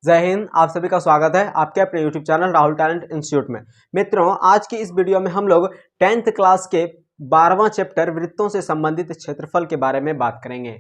जय हिंद। आप सभी का स्वागत है आपके अपने YouTube channel Rahul talent institute में। मित्रों, आज की इस वीडियो में हम लोग 10th क्लास के 12वां चैप्टर वृत्तों से संबंधित क्षेत्रफल के बारे में बात करेंगे।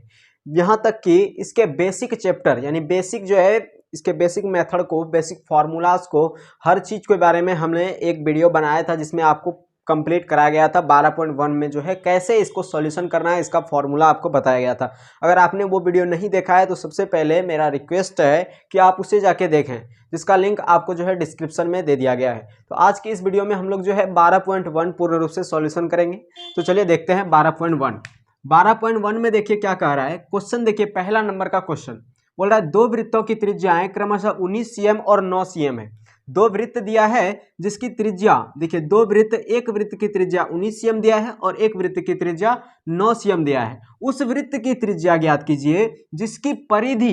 यहाँ तक कि इसके बेसिक चैप्टर यानी बेसिक जो है इसके बेसिक मेथड को, बेसिक फार्मूलाज को, हर चीज़ के बारे में हमने एक वीडियो बनाया था जिसमें आपको कंप्लीट कराया गया था। 12.1 में जो है कैसे इसको सॉल्यूशन करना है, इसका फॉर्मूला आपको बताया गया था। अगर आपने वो वीडियो नहीं देखा है तो सबसे पहले मेरा रिक्वेस्ट है कि आप उसे जाके देखें, जिसका लिंक आपको जो है डिस्क्रिप्शन में दे दिया गया है। तो आज की इस वीडियो में हम लोग जो है 12.1 पूर्ण रूप से सॉल्यूशन करेंगे। तो चलिए देखते हैं 12.1। 12.1 में देखिए क्या कह रहा है क्वेश्चन। देखिए पहला नंबर का क्वेश्चन बोल रहा है दो वृत्तों की त्रिज्याएं क्रमशः 19 cm और 9 cm है। दो वृत्त दिया है जिसकी त्रिज्या, देखिए दो वृत्त, एक वृत्त की त्रिज्या 19 cm दिया है और एक वृत्त की त्रिज्या 9 cm दिया है। उस वृत्त की त्रिज्या ज्ञात कीजिए जिसकी परिधि,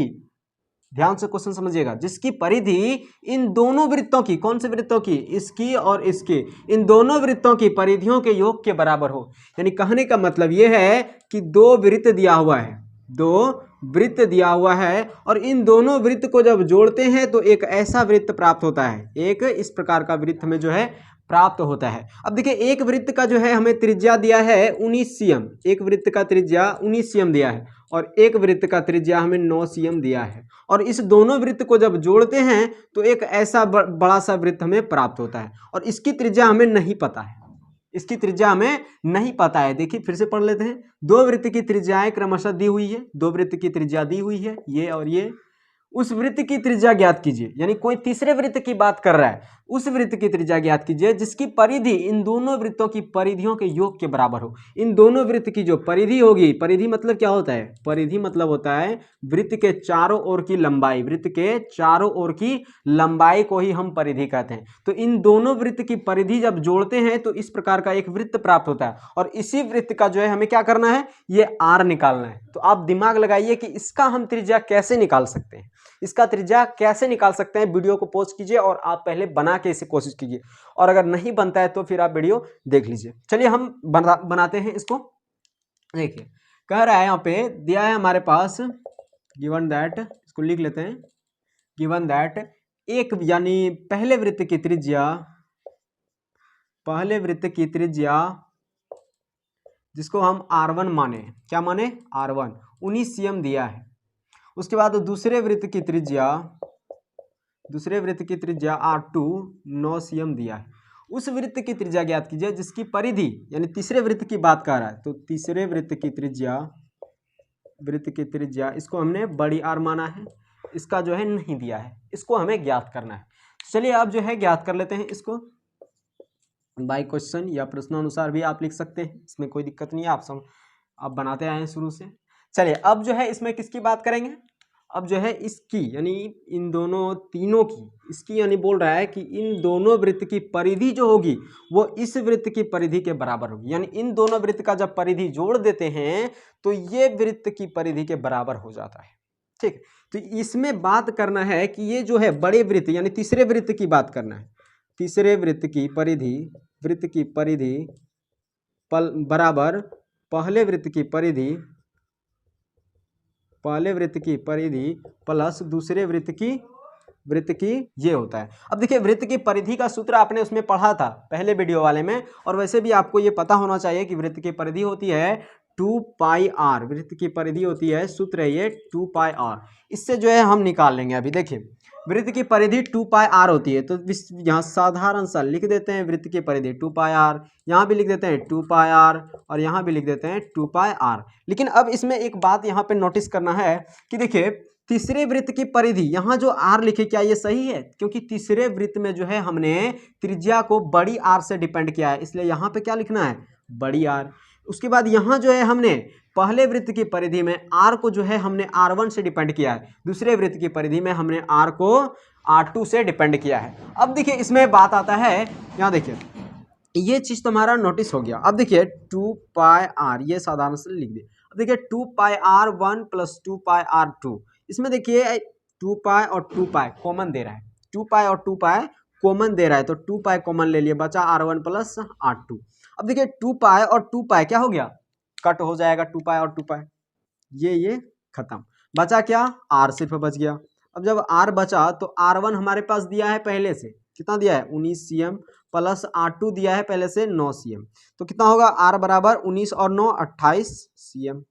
ध्यान से क्वेश्चन समझिएगा, जिसकी परिधि इन दोनों वृत्तों की, कौन से वृत्तों की, इसकी और इसकी, इन दोनों वृत्तों की परिधियों के योग के बराबर हो। यानी कहने का मतलब यह है कि दो वृत्त दिया हुआ है, दो वृत्त दिया हुआ है और इन दोनों वृत्त को जब जोड़ते हैं तो एक ऐसा वृत्त प्राप्त होता है, एक इस प्रकार का वृत्त हमें जो है प्राप्त होता है। अब देखिए एक वृत्त का जो है हमें त्रिज्या दिया है 19 cm, एक वृत्त का त्रिज्या 19 cm दिया है और एक वृत्त का त्रिज्या हमें 9 cm दिया है। और इस दोनों वृत्त को जब जोड़ते हैं तो एक ऐसा बड़ा सा वृत्त हमें प्राप्त होता है और इसकी त्रिज्या हमें नहीं पता है, इसकी त्रिज्या हमें नहीं पता है। देखिए फिर से पढ़ लेते हैं। दो वृत्त की त्रिज्याएं क्रमशः दी हुई है, दो वृत्त की त्रिज्या दी हुई है, ये और ये। उस वृत्त की त्रिज्या ज्ञात कीजिए, यानी कोई तीसरे वृत्त की बात कर रहा है, उस वृत्त की त्रिज्या ज्ञात कीजिए जिसकी परिधि इन दोनों वृत्तों की परिधियों के योग के बराबर हो। इन दोनों वृत्त की जो परिधि होगी, परिधि मतलब क्या होता है, परिधि मतलब होता है वृत्त के चारों ओर की लंबाई, वृत्त के चारों ओर की लंबाई को ही हम परिधि कहते हैं। तो इन दोनों वृत्त की परिधि जब जोड़ते हैं तो इस प्रकार का एक वृत्त प्राप्त होता है और इसी वृत्त का जो है हमें क्या करना है, ये आर निकालना है। तो आप दिमाग लगाइए कि इसका हम त्रिज्या कैसे निकाल सकते हैं, इसका त्रिज्या कैसे निकाल सकते हैं। वीडियो को पॉज कीजिए और आप पहले बना के इसे कोशिश कीजिए और अगर नहीं बनता है तो फिर आप वीडियो देख लीजिए। चलिए हम बनाते हैं इसको। देखिए कह रहा है यहाँ पे दिया है हमारे पास, गिवन दैट, इसको लिख लेते हैं, गिवन दैट एक यानी पहले वृत्त की त्रिज्या, पहले वृत्त की त्रिज्या जिसको हम R1 माने, क्या माने, R1 19 cm दिया है। उसके बाद दूसरे वृत्त की त्रिज्या, दूसरे वृत्त की त्रिज्या R2 9 cm दिया है। उस वृत्त की त्रिज्या ज्ञात कीजिए जिसकी परिधि, यानी तीसरे वृत्त की बात कर रहा है, तो तीसरे वृत्त की त्रिज्या, वृत्त की त्रिज्या इसको हमने बड़ी R माना है, इसका जो है नहीं दिया है, इसको हमें ज्ञात करना है। चलिए अब जो है ज्ञात कर लेते हैं इसको बाय क्वेश्चन या प्रश्नानुसार भी आप लिख सकते हैं, इसमें कोई दिक्कत नहीं है। आप बनाते आए हैं शुरू से। चलिए अब जो है इसमें किसकी बात करेंगे, अब जो है इसकी, यानी इन दोनों तीनों की, इसकी यानी बोल रहा है कि इन दोनों वृत्त की परिधि जो होगी वो इस वृत्त की परिधि के बराबर होगी। यानी इन दोनों वृत्त का जब परिधि जोड़ देते हैं तो ये वृत्त की परिधि के बराबर हो जाता है। ठीक, तो इसमें बात करना है कि ये जो है बड़े वृत्त यानी तीसरे वृत्त की बात करना है, तीसरे वृत्त की परिधि, वृत्त की परिधि बराबर पहले वृत्त की परिधि, पहले वृत्त की परिधि प्लस दूसरे वृत्त की ये होता है। अब देखिए वृत्त की परिधि का सूत्र आपने उसमें पढ़ा था पहले वीडियो वाले में, और वैसे भी आपको ये पता होना चाहिए कि वृत्त की परिधि होती है 2πr, वृत्त की परिधि होती है, सूत्र है ये 2πr। इससे जो है हम निकाल लेंगे। अभी देखिए वृत्त की परिधि 2πr होती है, तो यहाँ साधारण सा लिख देते हैं वृत्त की परिधि 2πr, यहाँ भी लिख देते हैं 2πr और यहाँ भी लिख देते हैं 2πr। लेकिन अब इसमें एक बात यहाँ पे नोटिस करना है कि देखिए तीसरे वृत्त की परिधि, यहाँ जो r लिखे, क्या ये सही है, क्योंकि तीसरे वृत्त में जो है हमने त्रिज्या को बड़ी R से डिपेंड किया है, इसलिए यहाँ पे क्या लिखना है, बड़ी R। उसके बाद यहाँ जो है हमने पहले वृत्त की परिधि में R को जो है हमने R1 से डिपेंड किया है, दूसरे वृत्त की परिधि में हमने R को R2 से डिपेंड किया है। अब देखिए इसमें बात आता है, यहाँ देखिए ये चीज़ तुम्हारा नोटिस हो गया। अब देखिए 2πr ये साधारण से लिख दे। अब देखिए 2πr1 प्लस 2πr2, इसमें देखिए 2π और 2π कॉमन दे रहा है, 2π और 2π कॉमन दे रहा है, तो 2π कॉमन ले लिए, बचा R1 प्लस R2। अब देखिए 2π और 2π क्या हो गया, कट हो जाएगा, 2π और 2π ये खत्म, बचा क्या, R सिर्फ बच गया। अब जब r बचा तो r1 हमारे पास दिया है पहले से, कितना दिया है 19 cm, प्लस r2 दिया है पहले से 9 cm, तो कितना होगा r बराबर 19 और 9 28 cm।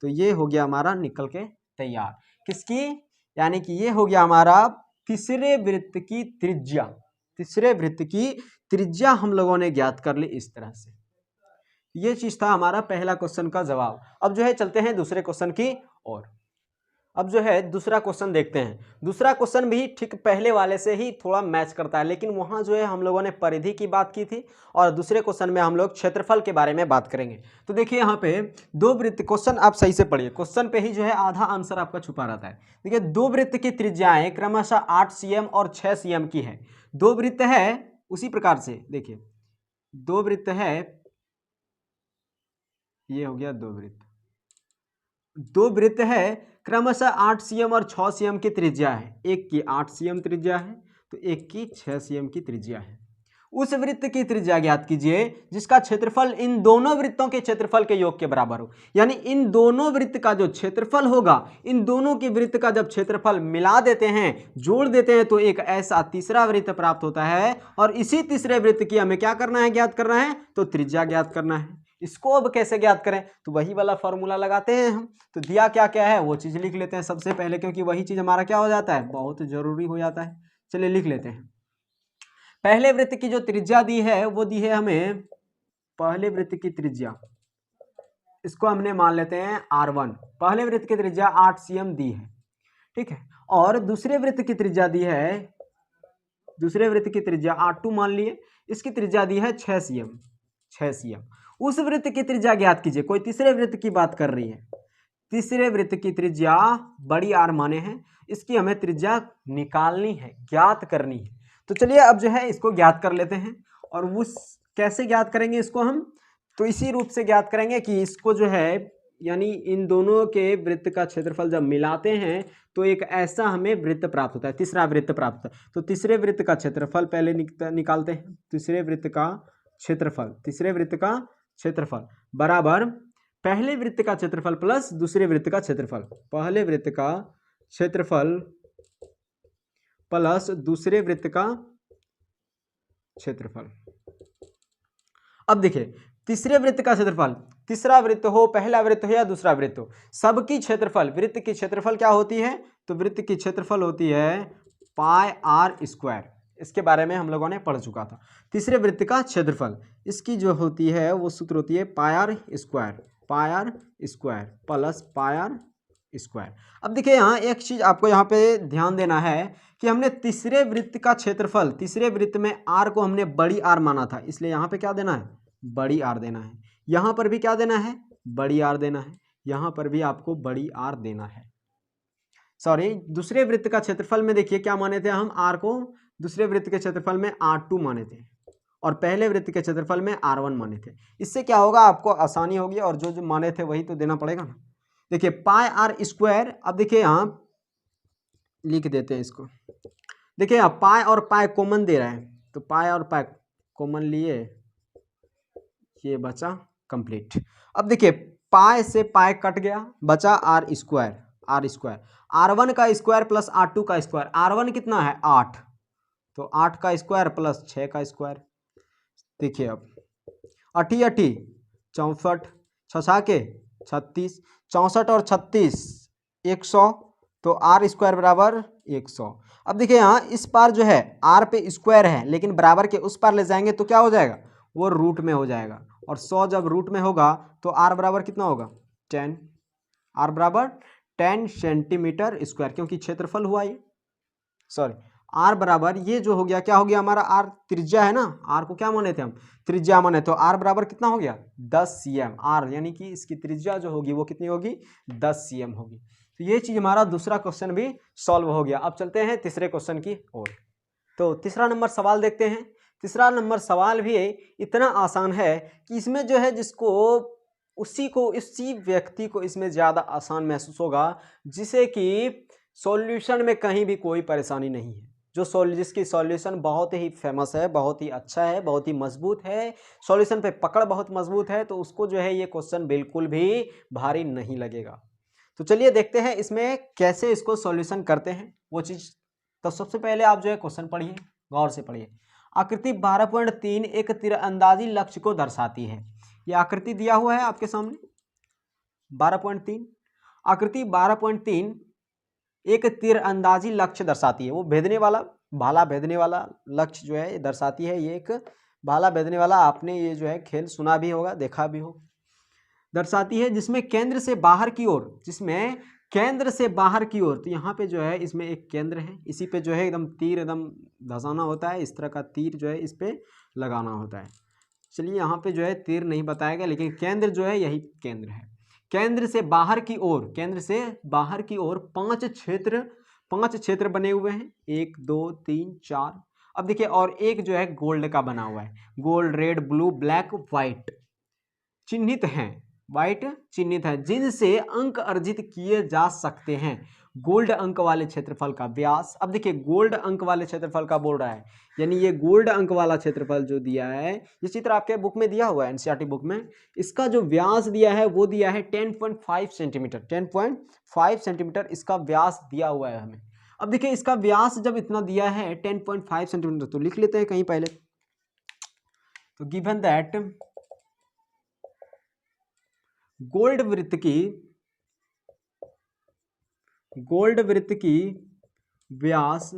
तो ये हो गया हमारा निकल के तैयार, किसकी, यानी कि ये हो गया हमारा तीसरे वृत्त की त्रिज्या। तीसरे वृत्त की त्रिज्या हम लोगों ने ज्ञात कर ली इस तरह से। ये चीज था हमारा पहला क्वेश्चन का जवाब। अब जो है चलते हैं दूसरे क्वेश्चन की ओर। अब जो है दूसरा क्वेश्चन देखते हैं। दूसरा क्वेश्चन भी ठीक पहले वाले से ही थोड़ा मैच करता है, लेकिन वहां जो है हम लोगों ने परिधि की बात की थी और दूसरे क्वेश्चन में हम लोग क्षेत्रफल के बारे में बात करेंगे। तो देखिए यहाँ पे दो वृत्त, क्वेश्चन आप सही से पढ़िए, क्वेश्चन पे ही जो है आधा आंसर आपका छुपा रहता है। देखिए दो वृत्त की त्रिज्याएं क्रमशः 8 cm और 6 cm की है। दो वृत्त है, उसी प्रकार से देखिए दो वृत्त है, ये हो गया दो वृत्त, दो वृत्त है क्रमशः 8 cm और 6 cm की त्रिज्या है। एक की 8 cm त्रिज्या है तो एक की 6 cm की त्रिज्या है। उस वृत्त की त्रिज्या ज्ञात कीजिए जिसका क्षेत्रफल इन दोनों वृत्तों के क्षेत्रफल के योग के बराबर हो। यानी इन दोनों वृत्त का जो क्षेत्रफल होगा, इन दोनों के वृत्त का जब क्षेत्रफल मिला देते हैं, जोड़ देते हैं, तो एक ऐसा तीसरा वृत्त प्राप्त होता है। और इसी तीसरे वृत्त की हमें क्या करना है, ज्ञात करना है, तो त्रिज्या ज्ञात करना है। इसको अब कैसे ज्ञात करें, तो वही वाला फॉर्मूला लगाते हैं हम। तो दिया क्या क्या है वो चीज लिख लेते हैं सबसे पहले, क्योंकि वही चीज हमारा क्या हो जाता है, बहुत जरूरी हो जाता है। चलिए लिख लेते हैं। पहले वृत्त की जो त्रिज्या दी है वो दी है हमें, पहले वृत्त की त्रिज्या, इसको हमने मान लेते हैं r1। पहले वृत्त की त्रिज्या 8 cm दी है, ठीक है। और दूसरे वृत्त की त्रिज्या दी है, दूसरे वृत्त की त्रिज्या r2 मान लिए, इसकी त्रिज्या दी है 6 cm, 6 cm। उस वृत्त की त्रिज्या ज्ञात कीजिए, कोई तीसरे वृत्त की बात कर रही है। तीसरे वृत्त की त्रिज्या बड़ी आर माने हैं, इसकी हमें त्रिज्या निकालनी है, ज्ञात करनी है। तो चलिए अब जो है इसको ज्ञात कर लेते हैं। और उस कैसे ज्ञात करेंगे इसको हम, तो इसी रूप से ज्ञात करेंगे कि इसको जो है, यानी इन दोनों के वृत्त का क्षेत्रफल जब मिलाते हैं तो एक ऐसा हमें वृत्त प्राप्त होता है, तीसरा वृत्त प्राप्त होता है। तो तीसरे वृत्त का क्षेत्रफल पहले निकालते हैं। तीसरे वृत्त का क्षेत्रफल, तीसरे वृत्त का क्षेत्रफल बराबर पहले वृत्त का क्षेत्रफल प्लस दूसरे वृत्त का क्षेत्रफल। पहले वृत्त का क्षेत्रफल प्लस दूसरे वृत्त का क्षेत्रफल। अब देखिए तीसरे वृत्त का क्षेत्रफल, तीसरा वृत्त हो, पहला वृत्त हो या दूसरा वृत्त हो, सबकी क्षेत्रफल, वृत्त की क्षेत्रफल क्या होती है, तो वृत्त की क्षेत्रफल होती है पाई आर स्क्वायर। इसके बारे में हम लोगों ने पढ़ चुका था। तीसरे वृत्त का क्षेत्रफल, इसकी जो होती है वो सूत्र होती है pi R square, pi R square plus pi R square. अब देखिए यहाँ एक चीज आपको यहाँ पे ध्यान देना है कि हमने तीसरे वृत्त का क्षेत्रफल, तीसरे वृत्त में आर को हमने बड़ी आर माना था, इसलिए यहाँ पे क्या देना है, बड़ी आर देना है। यहाँ पर भी क्या देना है, बड़ी आर देना है। यहाँ पर भी आपको बड़ी आर देना है। सॉरी, दूसरे वृत्त का क्षेत्रफल में देखिए क्या माने थे हम, आर को दूसरे वृत्त के क्षेत्रफल में r2 माने थे और पहले वृत्त के क्षेत्रफल में r1 माने थे। इससे क्या होगा, आपको आसानी होगी और जो जो माने थे वही तो देना पड़ेगा ना। देखिए पाई आर स्क्वायर, अब देखिए यहाँ लिख देते हैं इसको। देखिए यहाँ पाई और पाई कॉमन दे रहा है, तो पाई और पाई कॉमन लिए, ये बचा कंप्लीट। अब देखिए पाई से पाई कट गया, बचा are square, are square, r1 का स्क्वायर प्लस r2 का स्क्वायर। r1 कितना है 8, तो 8 का स्क्वायर प्लस 6 का स्क्वायर। देखिए अब 8 8 64, 6 के 36, 64 और 36 100, तो आर स्क्वायर बराबर 100। अब देखिए यहाँ इस पार जो है आर पे स्क्वायर है, लेकिन बराबर के उस पार ले जाएंगे तो क्या हो जाएगा, वो रूट में हो जाएगा। और 100 जब रूट में होगा तो आर बराबर कितना होगा 10, आर बराबर 10 सेंटीमीटर स्क्वायर, क्योंकि क्षेत्रफल हुआ ये, सॉरी आर बराबर ये जो हो गया, क्या हो गया हमारा, आर त्रिज्या है ना, आर को क्या माने थे हम, त्रिज्या माने, तो आर बराबर कितना हो गया 10 cm। आर यानी कि इसकी त्रिज्या जो होगी वो कितनी होगी 10 cm होगी। तो ये चीज हमारा दूसरा क्वेश्चन भी सॉल्व हो गया। अब चलते हैं तीसरे क्वेश्चन की ओर। तो तीसरा नंबर सवाल देखते हैं। तीसरा नंबर सवाल भी इतना आसान है कि इसमें जो है जिसको उसी व्यक्ति को इसमें ज़्यादा आसान महसूस होगा जिसे कि सॉल्यूशन में कहीं भी कोई परेशानी नहीं है, जिसकी सॉल्यूशन बहुत ही फेमस है, बहुत ही अच्छा है, बहुत ही मजबूत है, सॉल्यूशन पे पकड़ बहुत मजबूत है, तो उसको जो है ये क्वेश्चन बिल्कुल भी भारी नहीं लगेगा। तो चलिए देखते हैं इसमें कैसे इसको सॉल्यूशन करते हैं वो चीज़। तो सबसे पहले आप जो है क्वेश्चन पढ़िए, गौर से पढ़िए। आकृति 12.3 एक तीरंदाजी लक्ष्य को दर्शाती है। ये आकृति दिया हुआ है आपके सामने 12.3। आकृति 12.3 एक तीरंदाजी लक्ष्य दर्शाती है। वो भेदने वाला, भाला भेदने वाला लक्ष्य जो है दर्शाती है। ये एक भाला भेदने वाला, आपने ये जो है खेल सुना भी होगा, देखा भी हो। दर्शाती है जिसमें केंद्र से बाहर की ओर, जिसमें केंद्र से बाहर की ओर, तो यहाँ पे जो है इसमें एक केंद्र है, इसी पे जो है एकदम तीर एकदम धंसाना होता है, इस तरह का तीर जो है इस पे लगाना होता है। चलिए यहाँ पे जो है तीर नहीं बताएगा, लेकिन केंद्र जो है यही केंद्र है। केंद्र से बाहर की ओर, केंद्र से बाहर की ओर पांच क्षेत्र बने हुए हैं, 1 2 3 4। अब देखिए और एक जो है गोल्ड का बना हुआ है, gold, red, blue, black, white चिन्हित हैं, व्हाइट चिन्हित है, जिनसे अंक अर्जित किए जा सकते हैं। गोल्ड अंक वाले क्षेत्रफल का व्यास, अब देखिए गोल्ड अंक वाले क्षेत्रफल का बोल रहा है, यानी ये गोल्ड अंक वाला क्षेत्रफल जो दिया है, ये चित्र आपके बुक में दिया हुआ है, एनसीईआरटी बुक में। इसका जो व्यास दिया है वो दिया है 10.5 सेंटीमीटर, 10.5 सेंटीमीटर इसका व्यास दिया हुआ है हमें। अब देखिए इसका व्यास जब इतना दिया है 10.5 सेंटीमीटर, तो लिख लेते हैं कहीं पहले। तो गिवन दैट गोल्ड वृत्त की व्यास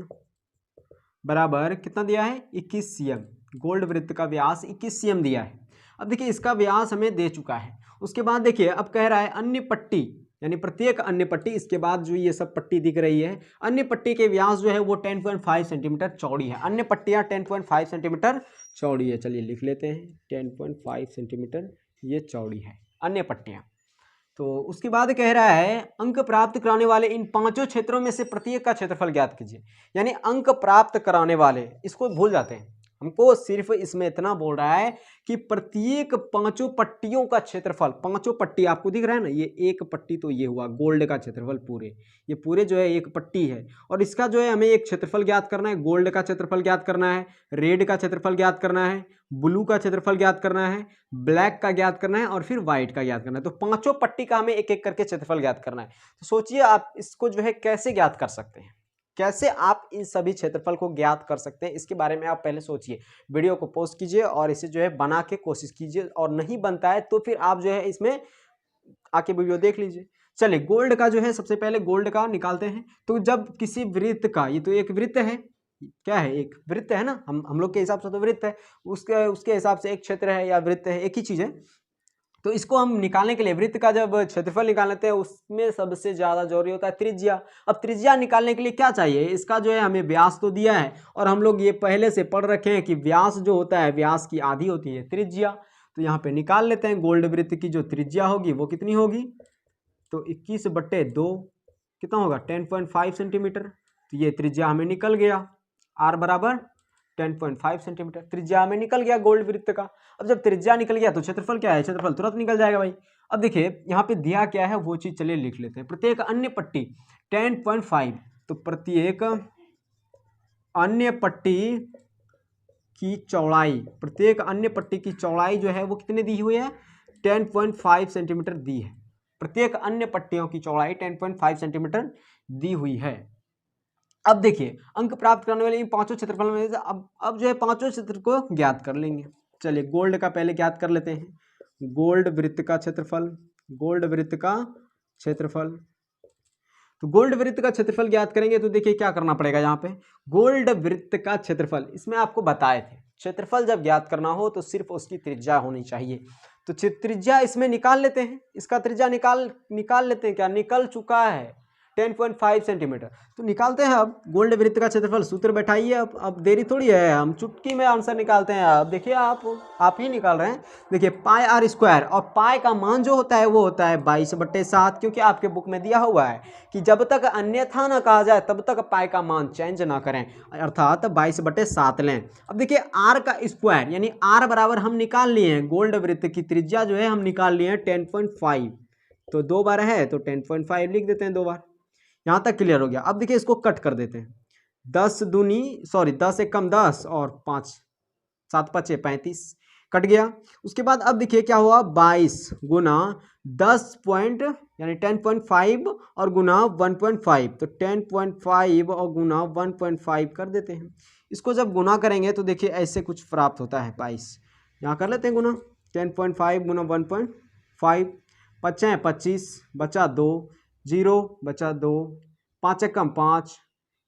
बराबर कितना दिया है, 21 cm। गोल्ड वृत्त का व्यास 21 cm दिया है। अब देखिए इसका व्यास हमें दे चुका है। उसके बाद देखिए अब कह रहा है अन्य पट्टी, यानी प्रत्येक अन्य पट्टी, इसके बाद जो ये सब पट्टी दिख रही है, अन्य पट्टी के व्यास जो है वो 10.5 सेंटीमीटर चौड़ी है। अन्य पट्टियां 10.5 सेंटीमीटर चौड़ी है। चलिए लिख लेते हैं 10.5 सेंटीमीटर ये चौड़ी है अन्य पट्टियां। तो उसके बाद कह रहा है अंक प्राप्त कराने वाले इन पांचों क्षेत्रों में से प्रत्येक का क्षेत्रफल ज्ञात कीजिए। यानी अंक प्राप्त कराने वाले, इसको भूल जाते हैं, हमको सिर्फ इसमें इतना बोल रहा है कि प्रत्येक पांचों पट्टियों का क्षेत्रफल, पांचों पट्टी आपको दिख रहा है ना, ये एक पट्टी तो ये हुआ गोल्ड का क्षेत्रफल, पूरे ये पूरे जो है एक पट्टी है, और इसका जो है हमें एक क्षेत्रफल ज्ञात करना है। गोल्ड का क्षेत्रफल ज्ञात करना है, रेड का क्षेत्रफल ज्ञात करना है, ब्लू का क्षेत्रफल ज्ञात करना है, ब्लैक का ज्ञात करना है, और फिर व्हाइट का ज्ञात करना है। तो पांचों पट्टी का हमें एक एक करके क्षेत्रफल ज्ञात करना है। तो सोचिए आप इसको जो है कैसे ज्ञात कर सकते हैं, कैसे आप इन सभी क्षेत्रफल को ज्ञात कर सकते हैं, इसके बारे में आप पहले सोचिए। वीडियो को पॉज कीजिए और इसे जो है बना के कोशिश कीजिए, और नहीं बनता है तो फिर आप जो है इसमें आके वीडियो देख लीजिए। चलिए गोल्ड का जो है सबसे पहले गोल्ड का निकालते हैं। तो जब किसी वृत्त का, ये तो एक वृत्त है, क्या है, एक वृत्त है ना, हम लोग के हिसाब से तो वृत्त है, उसके हिसाब से एक क्षेत्र है या वृत्त है, एक ही चीज है। तो इसको हम निकालने के लिए, वृत्त का जब क्षेत्रफल निकाल लेते हैं उसमें सबसे ज्यादा जरूरी होता है त्रिज्या। अब त्रिज्या निकालने के लिए क्या चाहिए, इसका जो है हमें व्यास तो दिया है, और हम लोग ये पहले से पढ़ रखे हैं कि व्यास जो होता है व्यास की आधी होती है त्रिज्या। तो यहाँ पे निकाल लेते हैं गोल्ड वृत्त की जो त्रिज्या होगी वो कितनी होगी, तो 21/2 कितना होगा, 10.5 सेंटीमीटर। तो ये त्रिज्या हमें निकल गया, आर बराबर 10.5 सेंटीमीटर त्रिज्या हमें निकल गया गोल्ड वृत्त का। अब जब त्रिज्या निकल गया तो क्षेत्रफल क्या है, क्षेत्रफल तुरंत निकल जाएगा भाई। अब देखिए यहाँ पे दिया क्या है वो चीज चलिए लिख लेते हैं। प्रत्येक अन्य पट्टी 10.5, तो प्रत्येक अन्य पट्टी की चौड़ाई, प्रत्येक अन्य पट्टी की चौड़ाई जो है वो कितने दी हुई है, 10.5 सेंटीमीटर दी है। प्रत्येक अन्य पट्टियों की चौड़ाई 10.5 सेंटीमीटर दी हुई है। अब देखिए अंक प्राप्त करने वाले इन पांचों क्षेत्रफल में से अब जो है पांचों क्षेत्र को ज्ञात कर लेंगे। चलिए गोल्ड का पहले ज्ञात कर लेते हैं, गोल्ड वृत्त का क्षेत्रफल, गोल्ड वृत्त का क्षेत्रफल। तो गोल्ड वृत्त का क्षेत्रफल ज्ञात करेंगे तो देखिए क्या करना पड़ेगा, यहाँ पे गोल्ड वृत्त का क्षेत्रफल, इसमें आपको बताए थे क्षेत्रफल जब ज्ञात करना हो तो सिर्फ उसकी त्रिज्या होनी चाहिए। तो त्रिज्या इसमें निकाल लेते हैं, इसका त्रिज्या निकाल लेते हैं, क्या निकल चुका है 10.5 सेंटीमीटर। तो निकालते हैं अब गोल्ड वृत्त का क्षेत्रफल, सूत्र बैठाइए। अब देरी थोड़ी है, हम चुटकी में आंसर निकालते हैं। अब देखिए आप ही निकाल रहे हैं। देखिए पाई आर स्क्वायर, और पाई का मान जो होता है वो होता है 22/7, क्योंकि आपके बुक में दिया हुआ है कि जब तक अन्यथा ना कहा जाए तब तक पाई का मान चेंज ना करें, अर्थात 22/7 लें। अब देखिए आर का स्क्वायर, यानी आर बराबर हम निकाल लिए हैं, गोल्ड वृत्त की त्रिज्या जो है हम निकाल लिए हैं 10.5, तो 2 बार है तो 10.5 लिख देते हैं 2 बार। यहाँ तक क्लियर हो गया। अब देखिए इसको कट कर देते हैं, 10 1 कम 10 और 5 7 5 35, कट गया। उसके बाद अब देखिए क्या हुआ, 22 गुना 10 पॉइंट यानी 10.5 और गुना 1.5, तो 10.5 और गुना 1.5 कर देते हैं। इसको जब गुना करेंगे तो देखिए ऐसे कुछ प्राप्त होता है 22, यहाँ कर लेते हैं गुना 10.5 गुना 1.5, 5 हैं 25, बचा 2, 0 बचा 2, 5 कम 5,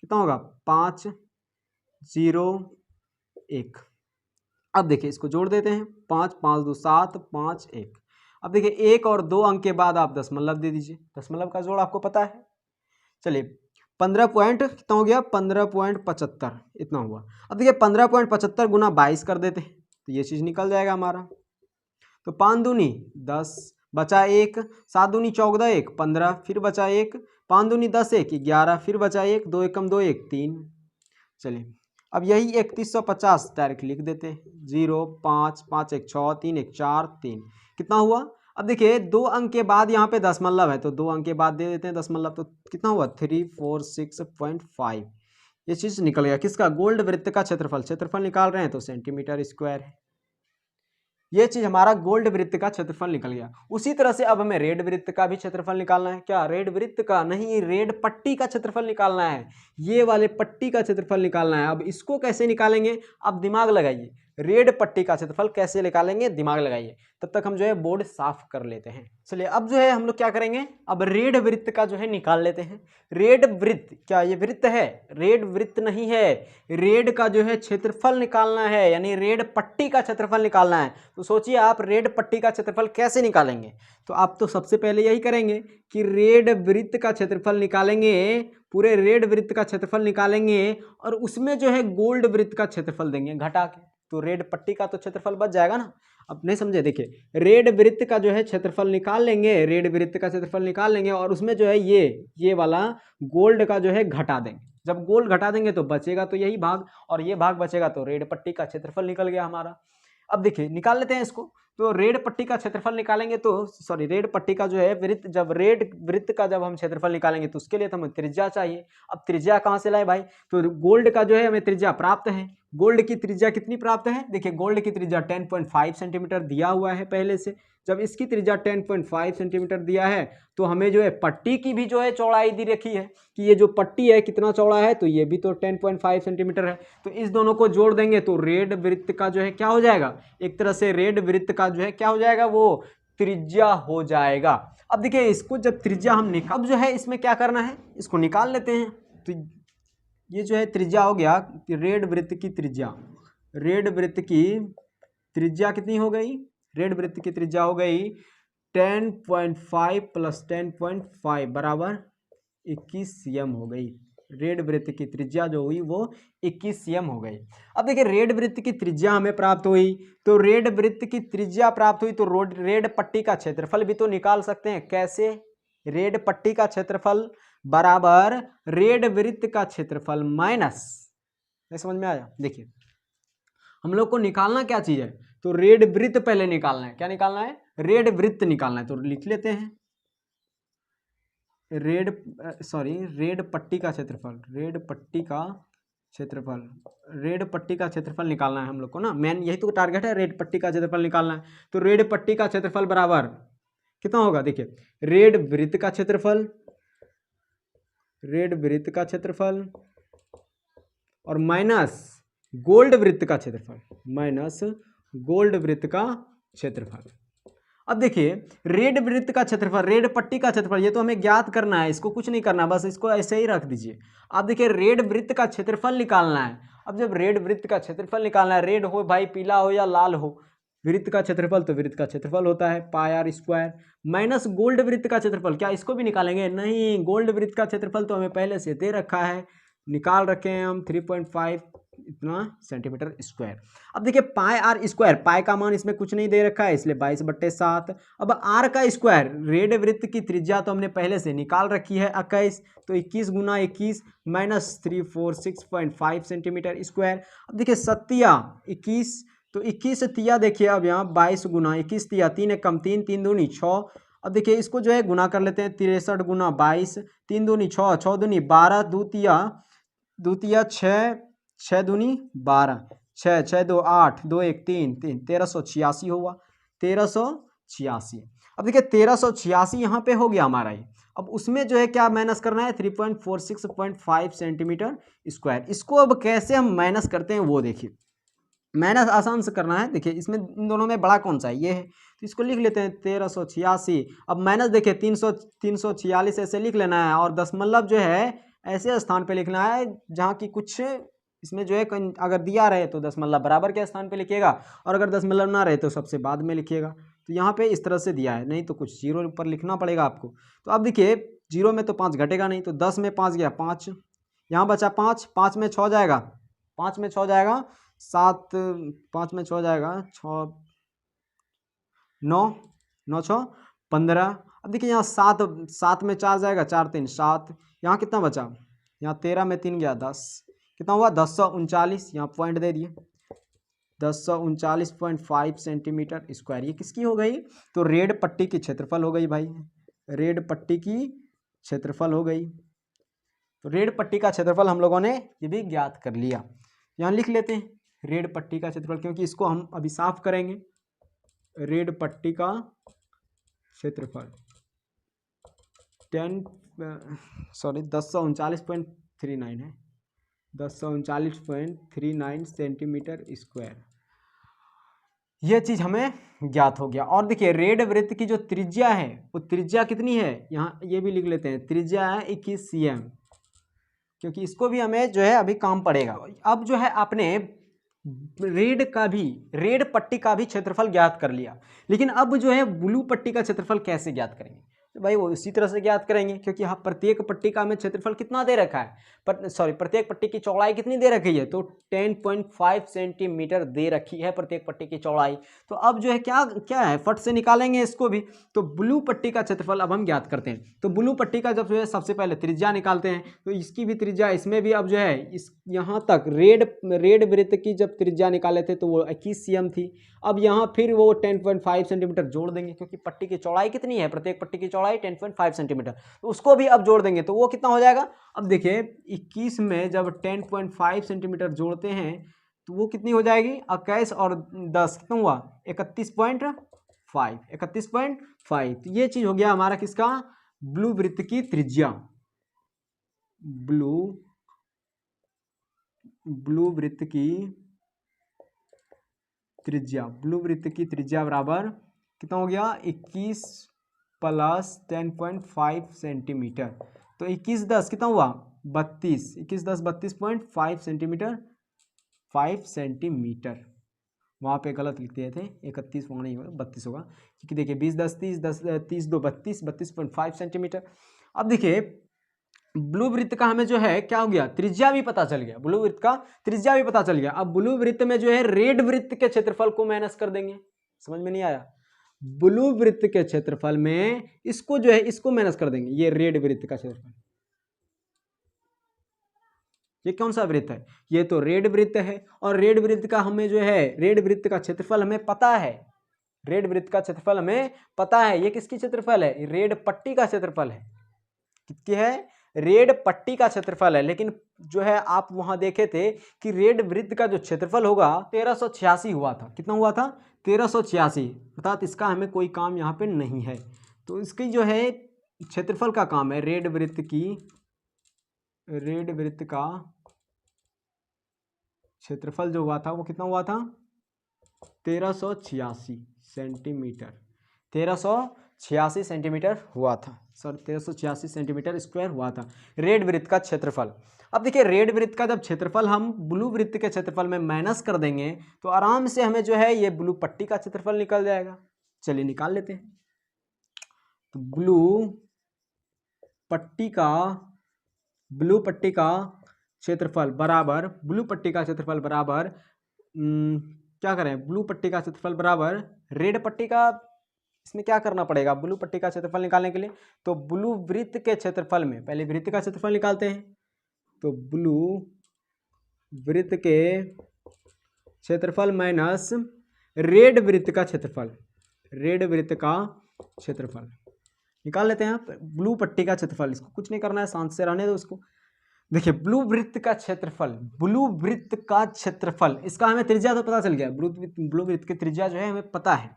कितना होगा 5 0 1। अब देखिए इसको जोड़ देते हैं, 5 5 2 7 5 1। अब देखिए 1 और 2 अंक के बाद आप दशमलव दे दीजिए, दशमलव का जोड़ आपको पता है। चलिए 15 पॉइंट कितना हो गया, 15.75 इतना हुआ। अब देखिए 15.75 गुना 22 कर देते हैं तो ये चीज़ निकल जाएगा हमारा। तो 5 दूनी 10, बचा 1, 7 दूनी 14 1 15, फिर बचा 1, 5 दूनी 10 1 11, फिर बचा 1, 2 1 2 1 3। चलिए अब यही 3150 डायरेक्ट लिख देते हैं, 0 5 5 1 6 3 1 4 3 कितना हुआ। अब देखिए 2 अंक के बाद यहाँ पे दशमलव है तो 2 अंक के बाद दे देते हैं दशमलव, तो कितना हुआ 346.5। ये चीज़ निकल गया किसका, गोल्ड वृत्त का क्षेत्रफल। क्षेत्रफल निकाल रहे हैं तो सेंटीमीटर स्क्वायर है। ये चीज हमारा गोल्ड वृत्त का क्षेत्रफल निकल गया। उसी तरह से अब हमें रेड वृत्त का भी क्षेत्रफल निकालना है। क्या रेड वृत्त का नहीं, रेड पट्टी का क्षेत्रफल निकालना है। ये वाले पट्टी का क्षेत्रफल निकालना है। अब इसको कैसे निकालेंगे, अब दिमाग लगाइए। रेड पट्टी का क्षेत्रफल कैसे निकालेंगे, दिमाग लगाइए। तब तक हम जो है बोर्ड साफ कर लेते हैं। चलिए अब जो है हम लोग क्या करेंगे, अब रेड वृत्त का जो है निकाल लेते हैं। रेड वृत्त, क्या ये वृत्त है, रेड वृत्त नहीं है। रेड का जो है क्षेत्रफल निकालना है, यानी रेड पट्टी का क्षेत्रफल निकालना है। तो सोचिए आप रेड पट्टी का क्षेत्रफल कैसे निकालेंगे। तो आप तो सबसे पहले यही करेंगे कि रेड वृत्त का क्षेत्रफल निकालेंगे, पूरे रेड वृत्त का क्षेत्रफल निकालेंगे और उसमें जो है गोल्ड वृत्त का क्षेत्रफल देंगे घटा के, तो रेड पट्टी का तो क्षेत्रफल बच जाएगा ना। अब नहीं समझे, देखिए रेड वृत्त का जो है क्षेत्रफल निकाल लेंगे, रेड वृत्त का क्षेत्रफल निकाल लेंगे और उसमें जो है ये वाला गोल्ड का जो है घटा देंगे। जब गोल्ड घटा देंगे तो बचेगा तो यही भाग और ये भाग बचेगा, तो रेड पट्टी का क्षेत्रफल निकल गया हमारा। अब देखिए निकाल लेते हैं इसको। तो रेड पट्टी का क्षेत्रफल निकालेंगे तो सॉरी रेड पट्टी का जो है वृत्त, जब रेड वृत्त का जब हम क्षेत्रफल निकालेंगे तो उसके लिए तो हमें त्रिज्या चाहिए। अब त्रिज्या कहाँ से लाए भाई, तो गोल्ड का जो है हमें त्रिज्या प्राप्त है। गोल्ड की त्रिज्या कितनी प्राप्त है, देखिए गोल्ड की त्रिज्या 10.5 सेंटीमीटर दिया हुआ है पहले से। जब इसकी त्रिज्या 10.5 सेंटीमीटर दिया है तो हमें जो है पट्टी की भी जो है चौड़ाई दी रखी है कि ये जो पट्टी है कितना चौड़ा है, तो ये भी तो 10.5 सेंटीमीटर है। तो इस दोनों को जोड़ देंगे तो रेड वृत्त का जो है क्या हो जाएगा, एक तरह से रेड वृत्त का जो है क्या हो जाएगा, वो त्रिज्या हो जाएगा। अब देखिए इसको जब त्रिज्या हम निकाल, अब जो है इसमें क्या करना है, इसको निकाल लेते हैं। तो ये जो है त्रिज्या हो गया कि रेड वृत्त की त्रिज्या, रेड वृत्त की त्रिज्या कितनी हो गई, रेड वृत्त की त्रिज्या हो गई 10.5 प्लस 10.5 बराबर 21 cm हो गई। रेड वृत्त की त्रिज्या जो हुई वो 21 cm हो गई। अब देखिए रेड वृत्त की त्रिज्या हमें प्राप्त हुई, तो रेड वृत्त की त्रिज्या प्राप्त हुई तो रेड पट्टी का क्षेत्रफल भी तो निकाल सकते हैं। कैसे, रेड पट्टी का क्षेत्रफल बराबर रेड वृत्त का क्षेत्रफल माइनस, नहीं समझ में आया। देखिए हम लोग को निकालना क्या चीज है, तो रेड वृत्त पहले निकालना है। क्या निकालना है, रेड वृत्त निकालना है। तो लिख लेते हैं रेड पट्टी का क्षेत्रफल, रेड पट्टी का क्षेत्रफल, रेड पट्टी का क्षेत्रफल निकालना है हम लोग को ना, मेन यही तो टारगेट है, रेड पट्टी का क्षेत्रफल निकालना है। तो रेड पट्टी का क्षेत्रफल बराबर कितना होगा, देखिए रेड वृत्त का क्षेत्रफल, रेड वृत्त का क्षेत्रफल और माइनस गोल्ड वृत्त का क्षेत्रफल, माइनस गोल्ड वृत्त का क्षेत्रफल। अब देखिए रेड वृत्त का क्षेत्रफल, रेड पट्टी का क्षेत्रफल, ये तो हमें ज्ञात करना है, इसको कुछ नहीं करना, बस इसको ऐसे ही रख दीजिए। अब देखिए रेड वृत्त का क्षेत्रफल निकालना है। अब जब रेड वृत्त का क्षेत्रफल निकालना है, रेड हो भाई पीला हो या लाल हो, वृत्त का क्षेत्रफल तो वृत्त का क्षेत्रफल होता है pi R square, minus gold वृत्त का क्षेत्रफल। क्या इसको भी निकालेंगे, नहीं, गोल्ड वृत्त का क्षेत्रफल तो हमें पहले से दे रखा है, निकाल रखे हैं हम 3.5 इतना सेंटीमीटर स्क्वायर। अब देखिए पाई आर स्क्वायर, पाई का मान इसमें कुछ नहीं दे रखा है इसलिए 22/7। अब आर का स्क्वायर, रेड वृत्त की त्रिज्या तो हमने पहले से निकाल रखी है 21, तो 21 गुना 21 माइनस 346.5 सेंटीमीटर स्क्वायर। अब देखिए सत्तिया 21, तो 21 तिया देखिए अब यहाँ 22 गुना 21 तिया 3 एक कम 3 3 दूनी 6। अब देखिए इसको जो है गुना कर लेते हैं, 63 गुना 22 3 दूनी 6 6 दूनी 12 दो तिया 6 6 दूनी 12 छः, 6 2 8, 2 1 3 3, 1386 हुआ, 1386। अब देखिए 1386 यहाँ पे हो गया हमारा ये। अब उसमें जो है क्या माइनस करना है, 3.46.5 सेंटीमीटर स्क्वायर। इसको अब कैसे हम माइनस करते हैं वो देखिए, माइनस आसान से करना है। देखिए इसमें इन दोनों में बड़ा कौन सा है, ये है, तो इसको लिख लेते हैं 1386। अब माइनस देखिए 346 ऐसे लिख लेना है, और दशमलव जो है ऐसे स्थान पे लिखना है जहाँ की कुछ इसमें जो है अगर दिया रहे तो दशमलव बराबर के स्थान पे लिखिएगा, और अगर दशमलव ना रहे तो सबसे बाद में लिखिएगा। तो यहाँ पे इस तरह से दिया है, नहीं तो कुछ जीरो पर लिखना पड़ेगा आपको। तो अब देखिए जीरो में तो 5 घटेगा नहीं, तो 10 में 5 गया 5, यहाँ बचा 5, 5 में 6 जाएगा, 5 में 6 जाएगा 7, 5 में 6 जाएगा 6, 9, 9 6 15। अब देखिए यहाँ 7 में 4 जाएगा 4 3 7, यहाँ कितना बचा, यहाँ 13 में 3 गया 10, कितना हुआ 1039, यहाँ पॉइंट दे दिए, 1039.5 सेंटीमीटर स्क्वायर। ये किसकी हो गई, तो रेड पट्टी की क्षेत्रफल हो गई भाई, रेड पट्टी की क्षेत्रफल हो गई। तो रेड पट्टी का क्षेत्रफल हम लोगों ने ये भी ज्ञात कर लिया। यहाँ लिख लेते हैं रेड पट्टी का क्षेत्रफल, क्योंकि इसको हम अभी साफ करेंगे। रेड पट्टी का क्षेत्रफल 1039.39 है, 1039.39 सेंटीमीटर स्क्वायर। यह चीज़ हमें ज्ञात हो गया। और देखिए रेड वृत्त की जो त्रिज्या है वो त्रिज्या कितनी है, यहाँ ये भी लिख लेते हैं, त्रिज्या है 21 cm, क्योंकि इसको भी हमें जो है अभी काम पड़ेगा। अब जो है आपने रेड पट्टी का भी क्षेत्रफल ज्ञात कर लिया, लेकिन अब जो है ब्लू पट्टी का क्षेत्रफल कैसे ज्ञात करेंगे, तो भाई वो इसी तरह से ज्ञात करेंगे, क्योंकि यहाँ प्रत्येक पट्टी का हमें क्षेत्रफल कितना दे रखा है, प्रत्येक पट्टी की चौड़ाई कितनी दे रखी है, तो 10.5 सेंटीमीटर दे रखी है प्रत्येक पट्टी की चौड़ाई। तो अब जो है क्या क्या है, फट से निकालेंगे इसको भी। तो ब्लू पट्टी का क्षेत्रफल अब हम ज्ञात करते हैं। तो ब्लू पट्टी का जब जो है सबसे पहले त्रिज्या निकालते हैं, तो इसकी भी त्रिज्या, इसमें भी अब जो है इस यहाँ तक रेड वृत्त की जब त्रिज्या निकाले थे तो वो 21 cm थी। अब यहाँ फिर वो 10.5 सेंटीमीटर जोड़ देंगे, क्योंकि पट्टी की चौड़ाई कितनी है, प्रत्येक पट्टी की चौड़ाई 10.5 सेंटीमीटर, तो उसको भी अब जोड़ देंगे, तो वो कितना हो जाएगा। अब देखिए 21 में जब 10.5 सेंटीमीटर जोड़ते हैं तो वो कितनी हो जाएगी, 21 और 10 कितना हुआ, 31.5, 31.5। तो ये चीज हो गया हमारा किसका, ब्लू वृत्त की त्रिज्या। ब्लू वृत्त की त्रिज्या, ब्लू वृत्त की त्रिज्या बराबर कितना हो गया, 21 प्लस 10.5 सेंटीमीटर। तो 21 10 कितना हुआ, 32, 21 10 32.5 सेंटीमीटर, 5 सेंटीमीटर। वहाँ पे गलत लिख दिए थे, 31 वहाँ नहीं होगा, 32 होगा, क्योंकि देखिए 20 10 30 10 30 2 32, 32.5 सेंटीमीटर। अब देखिए ब्लू वृत्त का हमें जो है क्या हो गया, त्रिज्या भी पता चल गया, ब्लू वृत्त का त्रिज्या भी पता चल गया। अब ब्लू वृत्त में जो है रेड वृत्त के क्षेत्रफल को माइनस कर देंगे, समझ में नहीं आया, ब्लू वृत्त के क्षेत्रफल में इसको जो है इसको माइनस कर देंगे, ये रेड वृत्त का क्षेत्रफल। ये कौन सा वृत्त है, ये तो रेड वृत्त है, और रेड वृत्त का हमें जो है रेड वृत्त का क्षेत्रफल हमें पता है, रेड वृत्त का क्षेत्रफल हमें पता है। ये किसकी क्षेत्रफल है, रेड पट्टी का क्षेत्रफल है, किसकी है, रेड पट्टी का क्षेत्रफल है। लेकिन जो है आप वहां देखे थे कि रेड वृत्त का जो क्षेत्रफल होगा 1386 हुआ था, कितना हुआ था, 1386, अर्थात इसका हमें कोई काम यहाँ पे नहीं है। तो इसकी जो है क्षेत्रफल का काम है, रेड वृत्त का क्षेत्रफल जो हुआ था वो कितना हुआ था, 1386 सेंटीमीटर, 1386 सेंटीमीटर हुआ था, सर 1386 सेंटीमीटर स्क्वायर हुआ था रेड वृत्त का क्षेत्रफल। अब देखिए रेड वृत्त का जब क्षेत्रफल हम ब्लू वृत्त के क्षेत्रफल में माइनस कर देंगे तो आराम से हमें जो है ये ब्लू पट्टी का क्षेत्रफल निकल जाएगा। चलिए निकाल लेते हैं। तो ब्लू पट्टी का क्षेत्रफल बराबर, ब्लू पट्टी का क्षेत्रफल बराबर क्या करें, ब्लू पट्टी का क्षेत्रफल बराबर रेड पट्टी का, इसमें क्या करना पड़ेगा, ब्लू पट्टी का क्षेत्रफल निकालने के लिए तो ब्लू वृत्त के क्षेत्रफल में पहले वृत्त का क्षेत्रफल निकालते हैं। तो ब्लू वृत्त के क्षेत्रफल माइनस रेड वृत्त का क्षेत्रफल, रेड वृत्त का क्षेत्रफल निकाल लेते हैं। ब्लू पट्टी का क्षेत्रफल, इसको कुछ नहीं करना है, शांत से रहने दो उसको। देखिए ब्लू वृत्त का क्षेत्रफल, ब्लू वृत्त का क्षेत्रफल, इसका हमें त्रिज्या तो पता चल गया, ब्लू वृत्त की त्रिज्या जो है हमें पता है।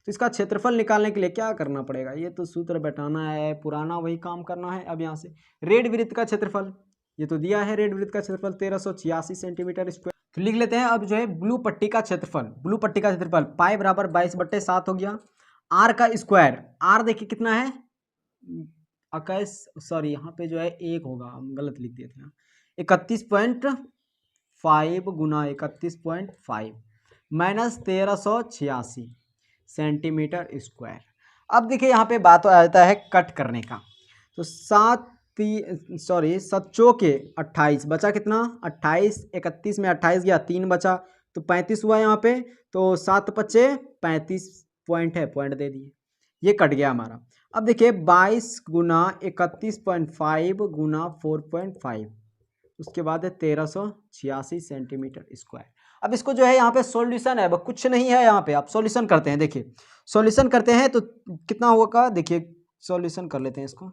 तो इसका क्षेत्रफल निकालने के लिए क्या करना पड़ेगा, ये तो सूत्र बैठाना है, पुराना वही काम करना है। अब यहाँ से रेड वृत्त का क्षेत्रफल, ये तो दिया है, रेड वृत्त का क्षेत्रफल 1386 सेंटीमीटर स्क्वायर। तो लिख लेते हैं अब जो है ब्लू पट्टी का क्षेत्रफल, ब्लू पट्टी का क्षेत्रफल पाई बराबर 22/7 हो गया। आर का स्क्वायर, आर देखिए कितना है 21, सॉरी यहाँ पे जो है 1 होगा, हम गलत लिख दिए थे यहाँ, 31.5 गुना 31.5 माइनस 1386 सेंटीमीटर स्क्वायर। अब देखिए यहाँ पे बात आता है कट करने का, तो 7 चौके 28 बचा कितना 28, 31 में 28 गया 3 बचा तो 35 हुआ यहाँ पे, तो 7 पचे 35 पॉइंट है, पॉइंट दे दिए, ये कट गया हमारा। अब देखिए 22 गुना 31.5 गुना 4.5, उसके बाद है 1386 सेंटीमीटर स्क्वायर। अब इसको जो है यहाँ पे सॉल्यूशन है, कुछ नहीं है यहाँ पे, आप सॉल्यूशन करते हैं, देखिए सॉल्यूशन करते हैं तो कितना होगा, देखिए सॉल्यूशन कर लेते हैं इसको,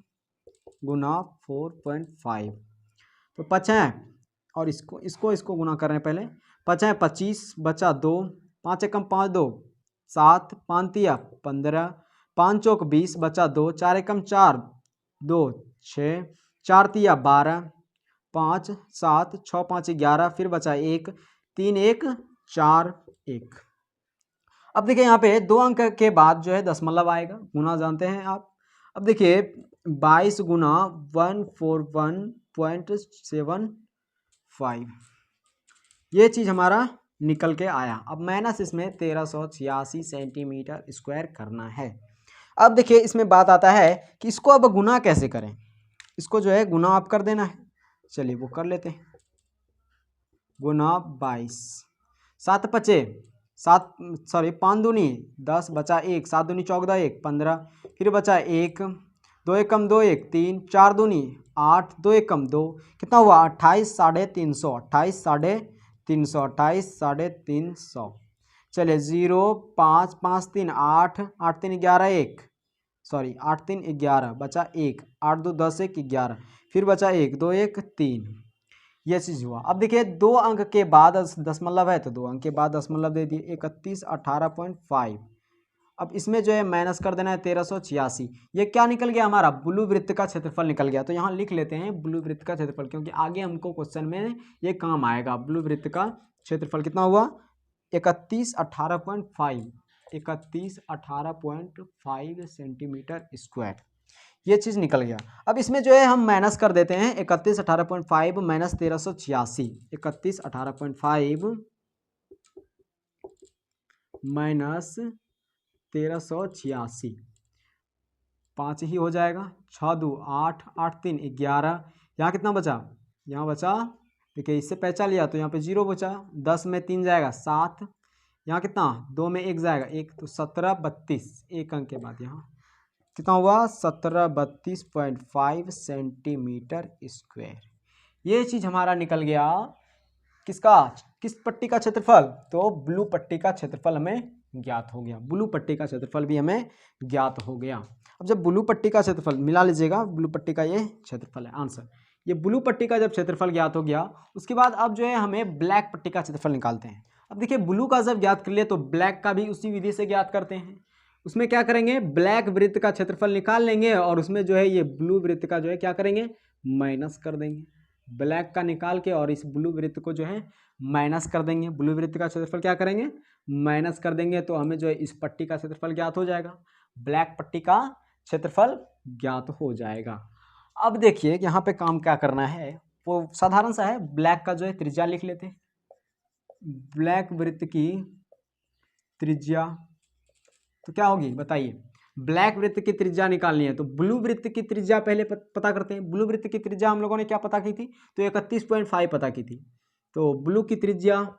गुना 4.5 तो 5 है, और इसको गुना कर रहे हैं पहले, 5 है 25 बचा 2, 5 एकम 5 2 7, 5 तिया 15, 5 चौक 20 बचा 2, 4 एकम 4 2 6, 4 तिया 12, 5 7 6 5 11, फिर बचा 1 3 1 4 1। अब देखिए यहाँ पे 2 अंक के बाद जो है दशमलव आएगा, गुना जानते हैं आप। अब देखिए 22 गुना 141.75, ये चीज़ हमारा निकल के आया। अब माइनस इसमें 1386 सेंटीमीटर स्क्वायर करना है। अब देखिए इसमें बात आता है कि इसको अब गुना कैसे करें, इसको जो है गुना आप कर देना है, चलिए वो कर लेते हैं, गुना 22, 7 पचे 5 दूनी 10 बचा 1, 7 दूनी 14 1 15, फिर बचा 1 2 एकम 2 1 3, 4 दूनी 8 2 एकम 2, कितना हुआ 28 350, 28 350। चलिए 0 5 5 3 8 8 3 11 1, सॉरी 8 3 11 बचा 1, 8 2 10 1 11, फिर बचा 1 2 1 3, ये चीज़ हुआ। अब देखिए 2 अंक के बाद दशमलव है तो 2 अंक के बाद दशमलव दे दिए, 31 18.5। अब इसमें जो है माइनस कर देना है 1386, ये क्या निकल गया हमारा ब्लू वृत्त का क्षेत्रफल निकल गया। तो यहाँ लिख लेते हैं ब्लू वृत्त का क्षेत्रफल, क्योंकि आगे हमको क्वेश्चन में ये काम आएगा। ब्लू वृत्त का क्षेत्रफल कितना हुआ 31 18.5 सेंटीमीटर स्क्वायर, ये चीज़ निकल गया। अब इसमें जो है हम माइनस कर देते हैं 31 18.5 माइनस 1386, 31 18.5 माइनस 1386, 5 ही हो जाएगा, 6 2 8 8 3 11, यहाँ कितना बचा, यहाँ बचा देखिए इससे पहचान लिया तो यहाँ पे 0 बचा, 10 में 3 जाएगा 7, यहाँ कितना 2 में 1 जाएगा 1, तो 17 32, एक अंक के बाद यहाँ कितना हुआ 1732.5 सेंटीमीटर स्क्वायर। ये चीज़ हमारा निकल गया किसका, किस पट्टी का क्षेत्रफल, तो ब्लू पट्टी का क्षेत्रफल हमें ज्ञात हो गया, ब्लू पट्टी का क्षेत्रफल भी हमें ज्ञात हो गया। अब जब ब्लू पट्टी का क्षेत्रफल मिला लीजिएगा, ब्लू पट्टी का ये क्षेत्रफल है आंसर, ये ब्लू पट्टी का जब क्षेत्रफल ज्ञात हो गया, उसके बाद अब जो है हमें ब्लैक पट्टी का क्षेत्रफल निकालते हैं। अब देखिए ब्लू का जब ज्ञात कर लिए तो ब्लैक का भी उसी विधि से ज्ञात करते हैं। उसमें क्या करेंगे, ब्लैक वृत्त का क्षेत्रफल निकाल लेंगे और उसमें जो है ये ब्लू वृत्त का जो है क्या करेंगे, माइनस कर देंगे, ब्लैक का निकाल के और इस ब्लू वृत्त को जो है माइनस कर देंगे, ब्लू वृत्त का क्षेत्रफल क्या करेंगे माइनस कर देंगे, तो हमें जो है इस पट्टी का क्षेत्रफल ज्ञात हो जाएगा, ब्लैक पट्टी का क्षेत्रफल ज्ञात हो जाएगा। अब देखिए यहाँ पे काम क्या करना है, वो साधारण सा है, ब्लैक का जो है त्रिज्या लिख लेते हैं, ब्लैक वृत्त की त्रिज्या तो क्या होगी बताइए, ब्लैक वृत्त की त्रिज्या निकालनी है तो ब्लू वृत्त की त्रिज्या पहले पता करते हैं। ब्लू वृत्त की त्रिज्या हम लोगों ने क्या पता की थी, तो 31.5 पता की थी, तो ब्लू की त्रिज्या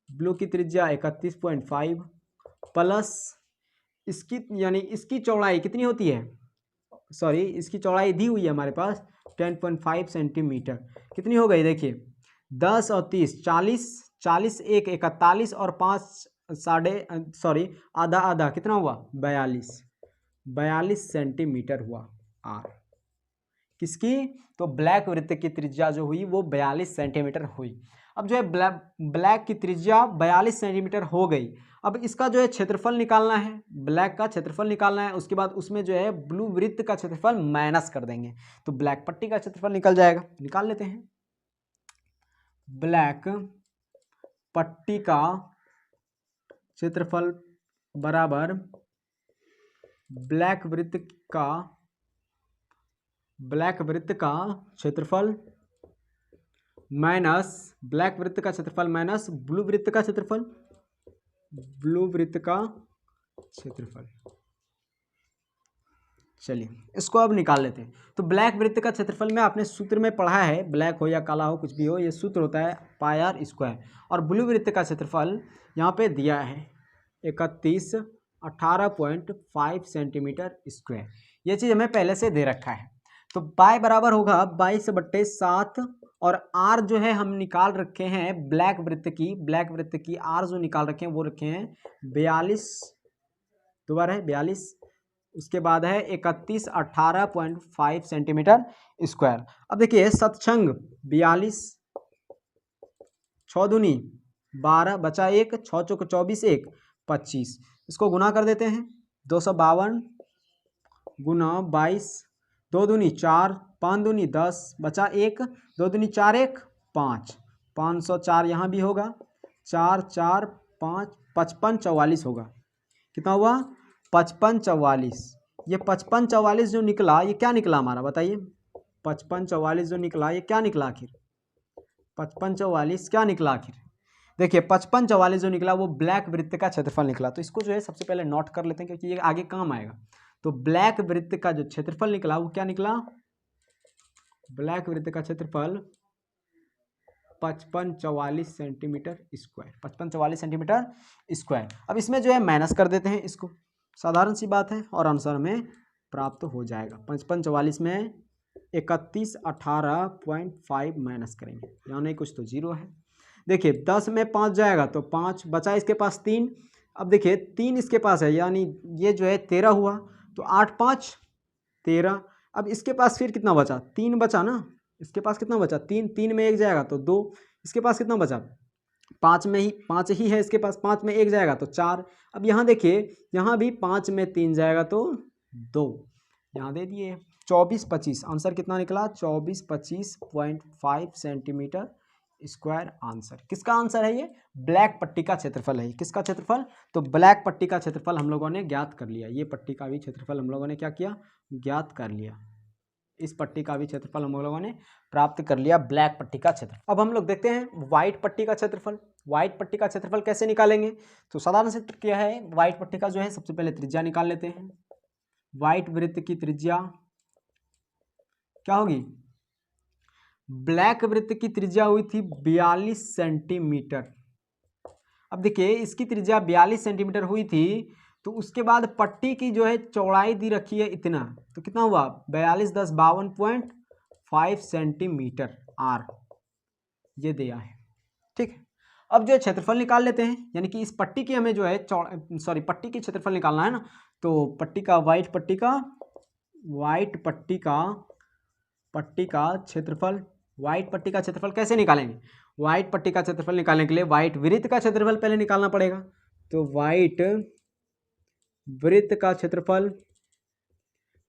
31.5 प्लस इसकी यानी इसकी चौड़ाई कितनी होती है, सॉरी इसकी चौड़ाई दी हुई है हमारे पास 10.5 सेंटीमीटर, कितनी हो गई देखिए 10 और 30 40, 40 1 41 और 5 आधा आधा कितना हुआ 42 सेंटीमीटर हुआ आर। किसकी? तो ब्लैक वृत्त की त्रिज्या जो हुई वो 42 सेंटीमीटर हुई। अब जो है ब्लैक की त्रिज्या 42 सेंटीमीटर हो गई। अब इसका जो है क्षेत्रफल निकालना है, ब्लैक का क्षेत्रफल निकालना है। उसके बाद उसमें जो है ब्लू वृत्त का क्षेत्रफल माइनस कर देंगे तो ब्लैक पट्टी का क्षेत्रफल निकल जाएगा। निकाल लेते हैं। ब्लैक पट्टी का क्षेत्रफल बराबर ब्लैक वृत्त का क्षेत्रफल माइनस ब्लैक वृत्त का क्षेत्रफल माइनस ब्लू वृत्त का क्षेत्रफल, ब्लू वृत्त का क्षेत्रफल। चलिए इसको अब निकाल लेते हैं। तो ब्लैक वृत्त का क्षेत्रफल में आपने सूत्र में पढ़ा है, ब्लैक हो या काला हो कुछ भी हो, ये सूत्र होता है पाई आर स्क्वायर। और ब्लू वृत्त का क्षेत्रफल यहाँ पे दिया है 18.5 सेंटीमीटर स्क्वायर। ये चीज़ हमें पहले से दे रखा है। तो पाई बराबर होगा 22/7 और आर जो है हम निकाल रखे हैं ब्लैक वृत्त की आर जो निकाल रखे हैं वो रखे हैं 42, दोबारा है 42, उसके बाद है 18.5 सेंटीमीटर स्क्वायर। अब देखिए सतछंग 42, 6 दूनी 12 बचा 1, 6 चौक 24, 1 25। इसको गुना कर देते हैं 252 गुना 22, 2 दूनी 4, 5 दूनी 10 बचा 1, 2 दूनी 4, 1 5, 504 यहाँ भी होगा, 4 4 5 55 44 होगा। कितना हुआ? 55 44। ये 55 44 जो निकला ये क्या निकला हमारा बताइए? 55 44 जो निकला ये क्या निकला आखिर? 55 44 क्या निकला आखिर? देखिए 55 44 जो निकला वो ब्लैक वृत्त का क्षेत्रफल निकला। तो इसको जो है सबसे पहले नोट कर लेते हैं क्योंकि ये आगे काम आएगा। तो ब्लैक वृत्त का जो क्षेत्रफल निकला वो क्या निकला? ब्लैक वृत्त का क्षेत्रफल 55 44 सेंटीमीटर स्क्वायर, 55 44 सेंटीमीटर स्क्वायर। अब इसमें जो है माइनस कर देते हैं इसको, साधारण सी बात है और आंसर में प्राप्त हो जाएगा। 55 44 में 3118.5 माइनस करेंगे, यहाँ नहीं कुछ तो जीरो है। देखिए 10 में 5 जाएगा तो 5 बचा इसके पास 3। अब देखिए 3 इसके पास है यानी ये जो है 13 हुआ, तो 8 5 13। अब इसके पास फिर कितना बचा? 3 बचा ना, इसके पास कितना बचा? 3, 3 में 1 जाएगा तो 2। इसके पास कितना बचा? 5 में ही 5 ही है इसके पास, 5 में 1 जाएगा तो 4। अब यहाँ देखिए यहाँ भी 5 में 3 जाएगा तो 2, यहाँ दे दिए 24 25। आंसर कितना निकला? 24 25.5 सेंटीमीटर स्क्वायर आंसर। किसका आंसर है ये? ब्लैक पट्टी का क्षेत्रफल है। किसका क्षेत्रफल? तो ब्लैक पट्टी का क्षेत्रफल हम लोगों ने ज्ञात कर लिया। ये पट्टी का भी क्षेत्रफल हम लोगों ने क्या किया? ज्ञात कर लिया। इस पट्टी का भी क्षेत्रफल हम लोगों ने प्राप्त कर लिया, ब्लैक पट्टी का क्षेत्रफल। अब हम लोग देखते हैं व्हाइट पट्टी का क्षेत्रफल। व्हाइट पट्टी का क्षेत्रफल कैसे निकालेंगे? तो साधारण से क्या है, व्हाइट पट्टी का जो है सबसे पहले त्रिज्या निकाल लेते हैं। व्हाइट वृत्त की त्रिज्या क्या होगी? ब्लैक वृत्त की त्रिज्या हुई थी 42 सेंटीमीटर। अब देखिए इसकी त्रिज्या 42 सेंटीमीटर हुई थी, तो उसके बाद पट्टी की जो है चौड़ाई दी रखी है इतना, तो कितना हुआ? 42 10 52.5 सेंटीमीटर आर ये दिया है। ठीक है, अब जो है क्षेत्रफल निकाल लेते हैं, यानी कि इस पट्टी की हमें जो है पट्टी की क्षेत्रफल निकालना है ना। तो व्हाइट पट्टी का क्षेत्रफल, व्हाइट पट्टी का क्षेत्रफल कैसे निकालेंगे? व्हाइट पट्टी का क्षेत्रफल निकालने के लिए व्हाइट वृत्त का क्षेत्रफल पहले निकालना पड़ेगा। तो व्हाइट वृत्त का क्षेत्रफल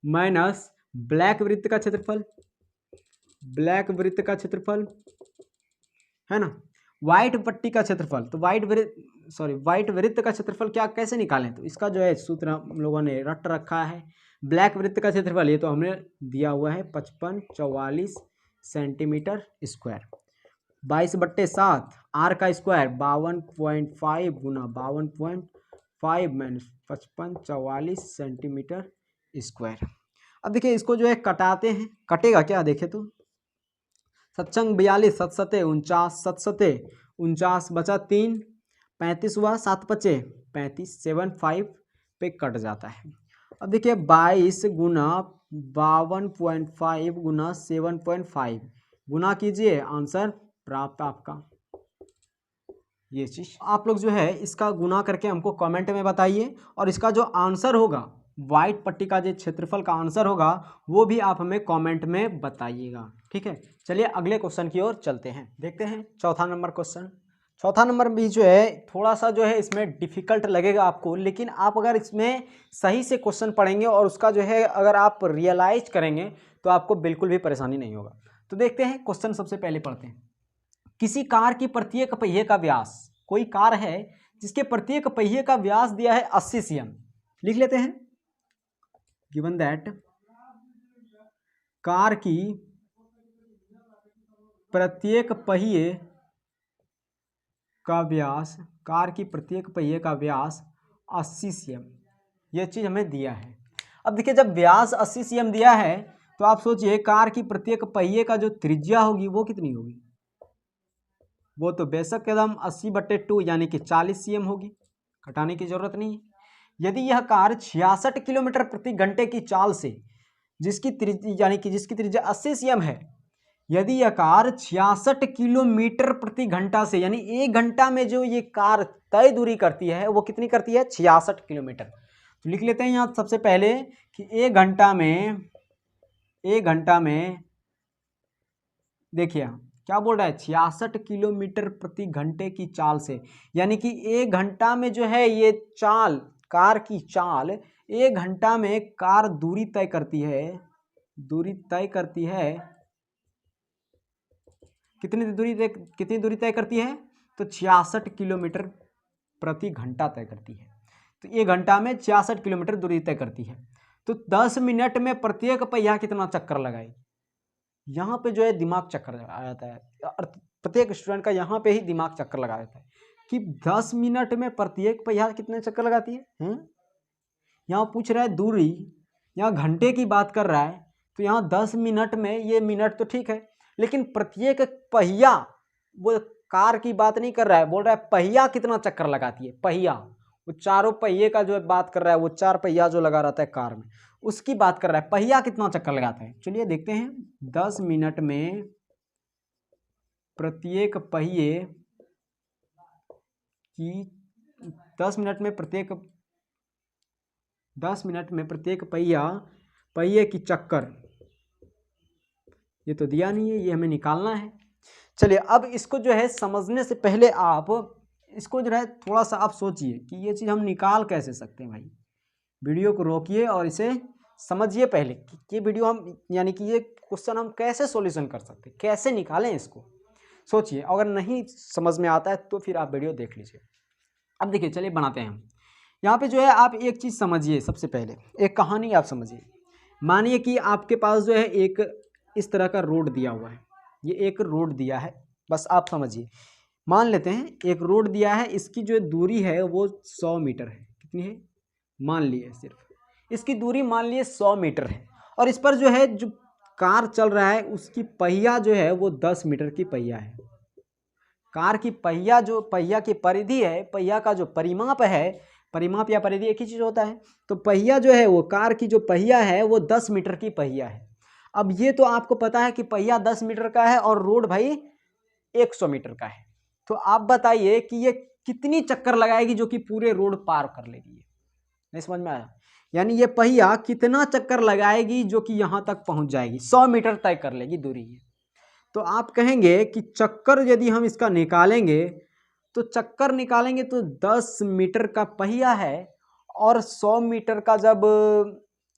माइनस ब्लैक वृत्त का क्षेत्रफल, ब्लैक वृत्त का क्षेत्रफल है ना, व्हाइट पट्टी का क्षेत्रफल। तो व्हाइट वृत्त का क्षेत्रफल क्या कैसे निकालें? तो इसका जो है सूत्र हम लोगों ने रट रखा है। ब्लैक वृत्त का क्षेत्रफल ये तो हमने दिया हुआ है 55 44 सेंटीमीटर स्क्वायर। 22/7 आर का स्क्वायर 52.5 गुना 52.5 माइनस 55 44 सेंटीमीटर स्क्वायर। अब देखिए इसको जो है कटाते हैं, कटेगा क्या? देखे तो सत्संग 42 7 सते 49 7 सते 49 बचा 3 35 हुआ, 7 बचे 35 75 पे कट जाता है। अब देखिए 22 गुना 52.5 गुना 7.5 गुना कीजिए, आंसर प्राप्त आपका। ये चीज आप लोग जो है इसका गुना करके हमको कमेंट में बताइए, और इसका जो आंसर होगा व्हाइट पट्टी का जो क्षेत्रफल का आंसर होगा वो भी आप हमें कमेंट में बताइएगा। ठीक है, चलिए अगले क्वेश्चन की ओर चलते हैं, देखते हैं चौथा नंबर क्वेश्चन। चौथा नंबर भी जो है थोड़ा सा जो है इसमें डिफिकल्ट लगेगा आपको, लेकिन आप अगर इसमें सही से क्वेश्चन पढ़ेंगे और उसका जो है अगर आप रियलाइज करेंगे तो आपको बिल्कुल भी परेशानी नहीं होगा। तो देखते हैं क्वेश्चन, सबसे पहले पढ़ते हैं। किसी कार की प्रत्येक पहिए का व्यास, कोई कार है जिसके प्रत्येक पहिए का व्यास दिया है 80 cm। लिख लेते हैं, गिवन दैट कार की प्रत्येक पहिए का व्यास, कार की प्रत्येक पहिए का व्यास 80 cm, यह चीज हमें दिया है। अब देखिए जब व्यास 80 cm दिया है तो आप सोचिए कार की प्रत्येक पहिए का जो त्रिज्या होगी वो कितनी होगी, वो तो बेशक एकदम 80/2 यानी कि 40 cm होगी, घटाने की जरूरत नहीं है। यदि यह कार 66 किलोमीटर प्रति घंटे की चाल से जिसकी त्रिज्या 80 cm है, यदि यह कार 66 किलोमीटर प्रति घंटा से यानी 1 घंटा में जो ये कार तय दूरी करती है वो कितनी करती है, 66 किलोमीटर। तो लिख लेते हैं यहाँ सबसे पहले कि 1 घंटा में देखिए क्या बोल रहा है, 66 किलोमीटर प्रति घंटे की चाल से, यानी कि 1 घंटा में जो है ये चाल, कार की चाल 1 घंटा में कार दूरी तय करती है, कितनी दूरी तय करती है, तो 66 किलोमीटर प्रति घंटा तय करती है। तो 1 घंटा में 66 किलोमीटर दूरी तय करती है। तो 10 मिनट में प्रत्येक पहिया कितना चक्कर लगाए, यहाँ पे जो है दिमाग चक्कर आ जाता है, प्रत्येक स्टूडेंट का यहाँ पे ही दिमाग चक्कर लगा जाता है कि 10 मिनट में प्रत्येक पहिया कितने चक्कर लगाती है। यहाँ पूछ रहा है दूरी, यहाँ घंटे की बात कर रहा है, तो यहाँ 10 मिनट में, ये मिनट तो ठीक है, लेकिन प्रत्येक पहिया, वो कार की बात नहीं कर रहा है, बोल रहा है पहिया कितना चक्कर लगाती है, पहिया, वो चारों पहिए का जो बात कर रहा है, वो 4 पहिया जो लगा रहता है कार में उसकी बात कर रहा है, पहिया कितना चक्कर लगाता है। चलिए देखते हैं, 10 मिनट में प्रत्येक पहिए की 10 मिनट में प्रत्येक पहिए की चक्कर, ये तो दिया नहीं है, ये हमें निकालना है। चलिए अब इसको जो है समझने से पहले आप इसको जो है थोड़ा सा आप सोचिए कि ये चीज़ हम निकाल कैसे सकते हैं। भाई वीडियो को रोकिए और इसे समझिए पहले कि ये वीडियो हम, यानी कि ये क्वेश्चन हम कैसे सॉल्यूशन कर सकते हैं, कैसे निकालें इसको, सोचिए। अगर नहीं समझ में आता है तो फिर आप वीडियो देख लीजिए। अब देखिए चलिए बनाते हैं हम। यहाँ पे जो है आप एक चीज़ समझिए, सबसे पहले एक कहानी आप समझिए। मानिए कि आपके पास जो है एक इस तरह का रोड दिया हुआ है, ये एक रोड दिया है, बस आप समझिए। मान लेते हैं एक रोड दिया है, इसकी जो दूरी है वो 100 मीटर है। कितनी है, मान लिए, सिर्फ इसकी दूरी मान लिए 100 मीटर है, और इस पर जो है जो कार चल रहा है उसकी पहिया जो है वो 10 मीटर की पहिया है। कार की पहिया की परिधि है, पहिया का जो परिमाप है, परिमाप या परिधि एक ही चीज होता है, तो पहिया जो है वो कार की जो पहिया है वो 10 मीटर की पहिया है। अब ये तो आपको पता है कि पहिया 10 मीटर का है और रोड भाई 100 मीटर का है, तो आप बताइए कि ये कितनी चक्कर लगाएगी जो कि पूरे रोड पार कर लेगी। नहीं समझ में आया, यानी ये पहिया कितना चक्कर लगाएगी जो कि यहां तक पहुंच जाएगी, 100 मीटर तय कर लेगी दूरी है। तो आप कहेंगे कि चक्कर यदि हम इसका निकालेंगे तो चक्कर निकालेंगे तो 10 मीटर का पहिया है और 100 मीटर का, जब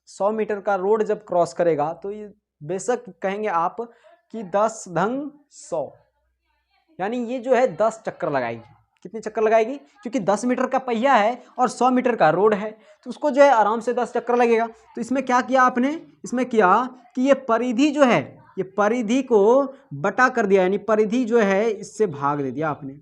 100 मीटर का रोड जब क्रॉस करेगा तो ये बेशक कहेंगे आप कि 10 घन 100, यानी ये जो है 10 चक्कर लगाएगी। कितने चक्कर लगाएगी, क्योंकि 10 मीटर का पहिया है और 100 मीटर का रोड है, तो उसको जो है आराम से 10 चक्कर लगेगा। तो इसमें क्या किया आपने, इसमें किया कि ये परिधि जो है, ये परिधि को बटा कर दिया, यानी परिधि जो है इससे भाग दे दिया आपने,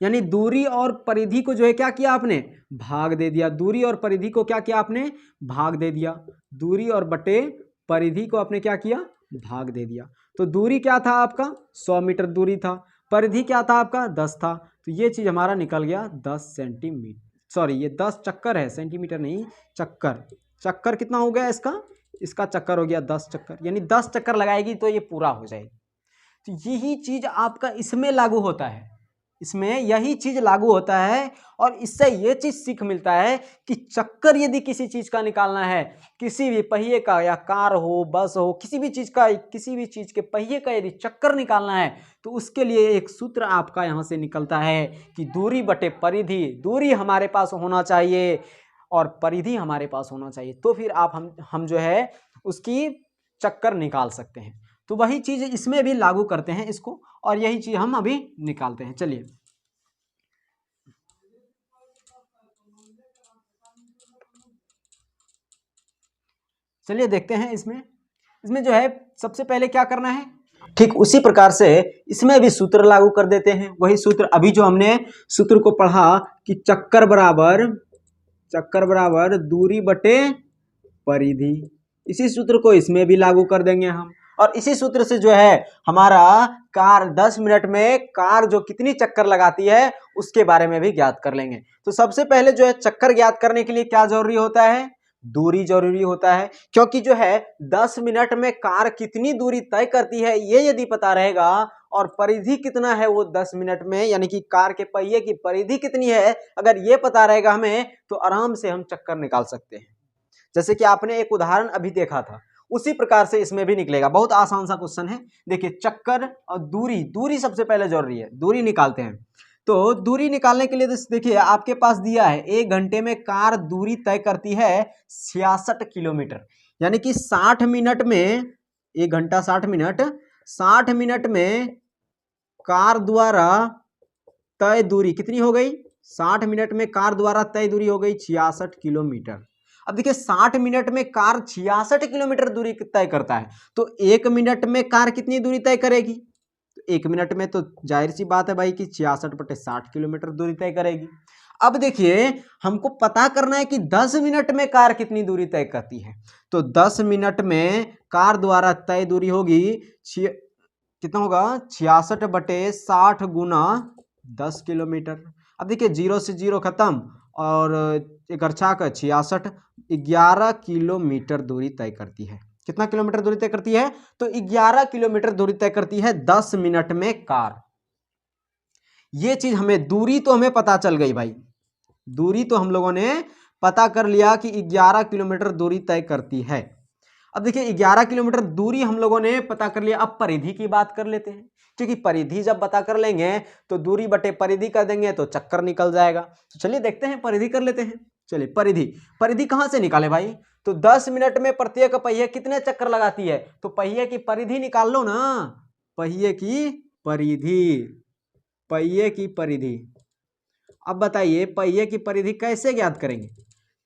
यानी दूरी और परिधि को जो है क्या किया आपने, भाग दे दिया। दूरी और परिधि को क्या किया आपने, भाग दे दिया। दूरी और बटे परिधि को आपने क्या किया, भाग दे दिया। तो दूरी क्या था आपका, 100 मीटर दूरी था, परिधि क्या था आपका, 10 था। तो ये चीज हमारा निकल गया 10 सेंटीमीटर, सॉरी ये 10 चक्कर है, सेंटीमीटर नहीं, चक्कर। चक्कर कितना हो गया इसका चक्कर हो गया 10 चक्कर, यानी 10 चक्कर लगाएगी तो ये पूरा हो जाएगी। तो यही चीज आपका इसमें लागू होता है। इसमें यही चीज लागू होता है और इससे ये चीज सीख मिलता है कि चक्कर यदि किसी चीज का निकालना है, किसी भी पहिए का, या कार हो, बस हो, किसी भी चीज का, किसी भी चीज के पहिए का यदि चक्कर निकालना है तो उसके लिए एक सूत्र आपका यहां से निकलता है कि दूरी बटे परिधि। दूरी हमारे पास होना चाहिए और परिधि हमारे पास होना चाहिए, तो फिर आप हम जो है उसकी चक्कर निकाल सकते हैं। तो वही चीज इसमें भी लागू करते हैं इसको, और यही चीज हम अभी निकालते हैं। चलिए देखते हैं इसमें जो है सबसे पहले क्या करना है, ठीक उसी प्रकार से इसमें भी सूत्र लागू कर देते हैं। वही सूत्र अभी जो हमने सूत्र को पढ़ा कि चक्कर बराबर दूरी बटे परिधि, इसी सूत्र को इसमें भी लागू कर देंगे हम। और इसी सूत्र से जो है हमारा कार 10 मिनट में कार जो कितनी चक्कर लगाती है उसके बारे में भी ज्ञात कर लेंगे। तो सबसे पहले जो है चक्कर ज्ञात करने के लिए क्या जरूरी होता है, दूरी जरूरी होता है, क्योंकि जो है 10 मिनट में कार कितनी दूरी तय करती है ये यदि पता रहेगा और परिधि कितना है वो 10 मिनट में, यानी कि कार के पहिए की परिधि कितनी है, अगर ये पता रहेगा हमें तो आराम से हम चक्कर निकाल सकते हैं। जैसे कि आपने एक उदाहरण अभी देखा था, उसी प्रकार से इसमें भी निकलेगा। बहुत आसान सा क्वेश्चन है। देखिए चक्कर और दूरी सबसे पहले जरूरी है, दूरी निकालते हैं। तो दूरी निकालने के लिए देखिए आपके पास दिया है 1 घंटे में कार दूरी तय करती है 66 किलोमीटर, यानी कि 60 मिनट में, 1 घंटा 60 मिनट, 60 मिनट में कार द्वारा तय दूरी कितनी हो गई, 60 मिनट में कार द्वारा तय दूरी हो गई 66 किलोमीटर। अब देखिए 60 मिनट में कार 66 किलोमीटर दूरी तय करता है, तो 1 मिनट में कार कितनी दूरी तय करेगी, तो 1 मिनट में तो जाहिर सी बात है भाई कि 66 बटे 60 किलोमीटर दूरी तय करेगी। अब देखिए हमको पता करना है कि 10 मिनट में कार कितनी दूरी तय करती है, तो 10 मिनट में कार द्वारा तय दूरी होगी कितना होगा, 66 बटे 60 गुना 10 किलोमीटर। अब देखिए 0 से 0 खत्म और 1 का 66, 11 किलोमीटर दूरी तय करती है। कितना किलोमीटर दूरी तय करती है, तो 11 किलोमीटर दूरी तय करती है 10 मिनट में कार। ये चीज हमें, दूरी तो हमें पता चल गई भाई, दूरी तो हम लोगों ने पता कर लिया कि 11 किलोमीटर दूरी तय करती है। अब देखिए 11 किलोमीटर दूरी हम लोगों ने पता कर लिया। अब परिधि की बात कर लेते हैं, क्योंकि परिधि जब पता कर लेंगे तो दूरी बटे परिधि कर देंगे तो चक्कर निकल जाएगा। तो चलिए देखते हैं, परिधि कर लेते हैं। चलिए परिधि कहां से निकाले भाई, तो 10 मिनट में प्रत्येक पहिया कितने चक्कर लगाती है, तो पहिए की परिधि निकाल लो ना, पहिए की परिधि। अब बताइए पहिए की परिधि कैसे ज्ञात करेंगे,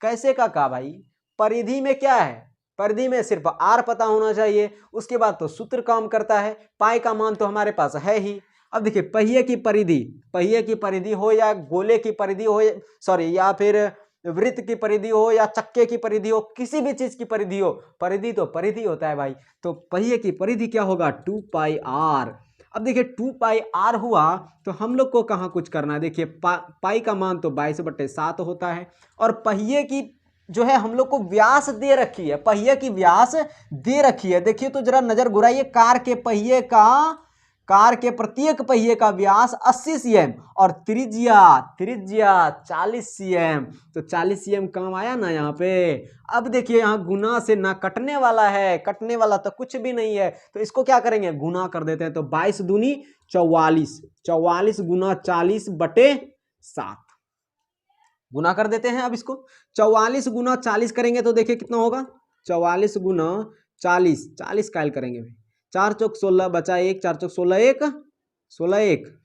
कैसे का भाई, परिधि में क्या है, परिधि में सिर्फ आर पता होना चाहिए, उसके बाद तो सूत्र काम करता है, पाई का मान तो हमारे पास है ही। अब देखिए पहिए की परिधि हो या गोले की परिधि हो, या फिर वृत्त की परिधि हो या चक्के की परिधि हो, किसी भी चीज की परिधि हो, परिधि तो परिधि होता है भाई। तो पहिए की परिधि क्या होगा, 2 पाई आर। अब देखिए 2 पाई आर हुआ तो हम लोग को कहाँ कुछ करना है, देखिए पाई का मान तो 22/7 होता है, और पहिए की जो है हम लोग को व्यास दे रखी है, पहिए की व्यास दे रखी है। देखिए तो जरा नजर घुराइए, कार के प्रत्येक पहिए का व्यास 80 cm और त्रिज्या 40 cm, तो 40 cm काम आया ना यहाँ पे। अब देखिए यहाँ गुना से ना कटने वाला है, कटने वाला तो कुछ भी नहीं है, तो इसको क्या करेंगे, गुना कर देते हैं। तो 22 दूनी 44, 44 गुना 40/7 गुना कर देते हैं। अब इसको 44 गुना 40 करेंगे तो देखिए कितना होगा, 44 गुना 40 कायल करेंगे, 4 चौक 16 बचा 1, 4 चौक 16 1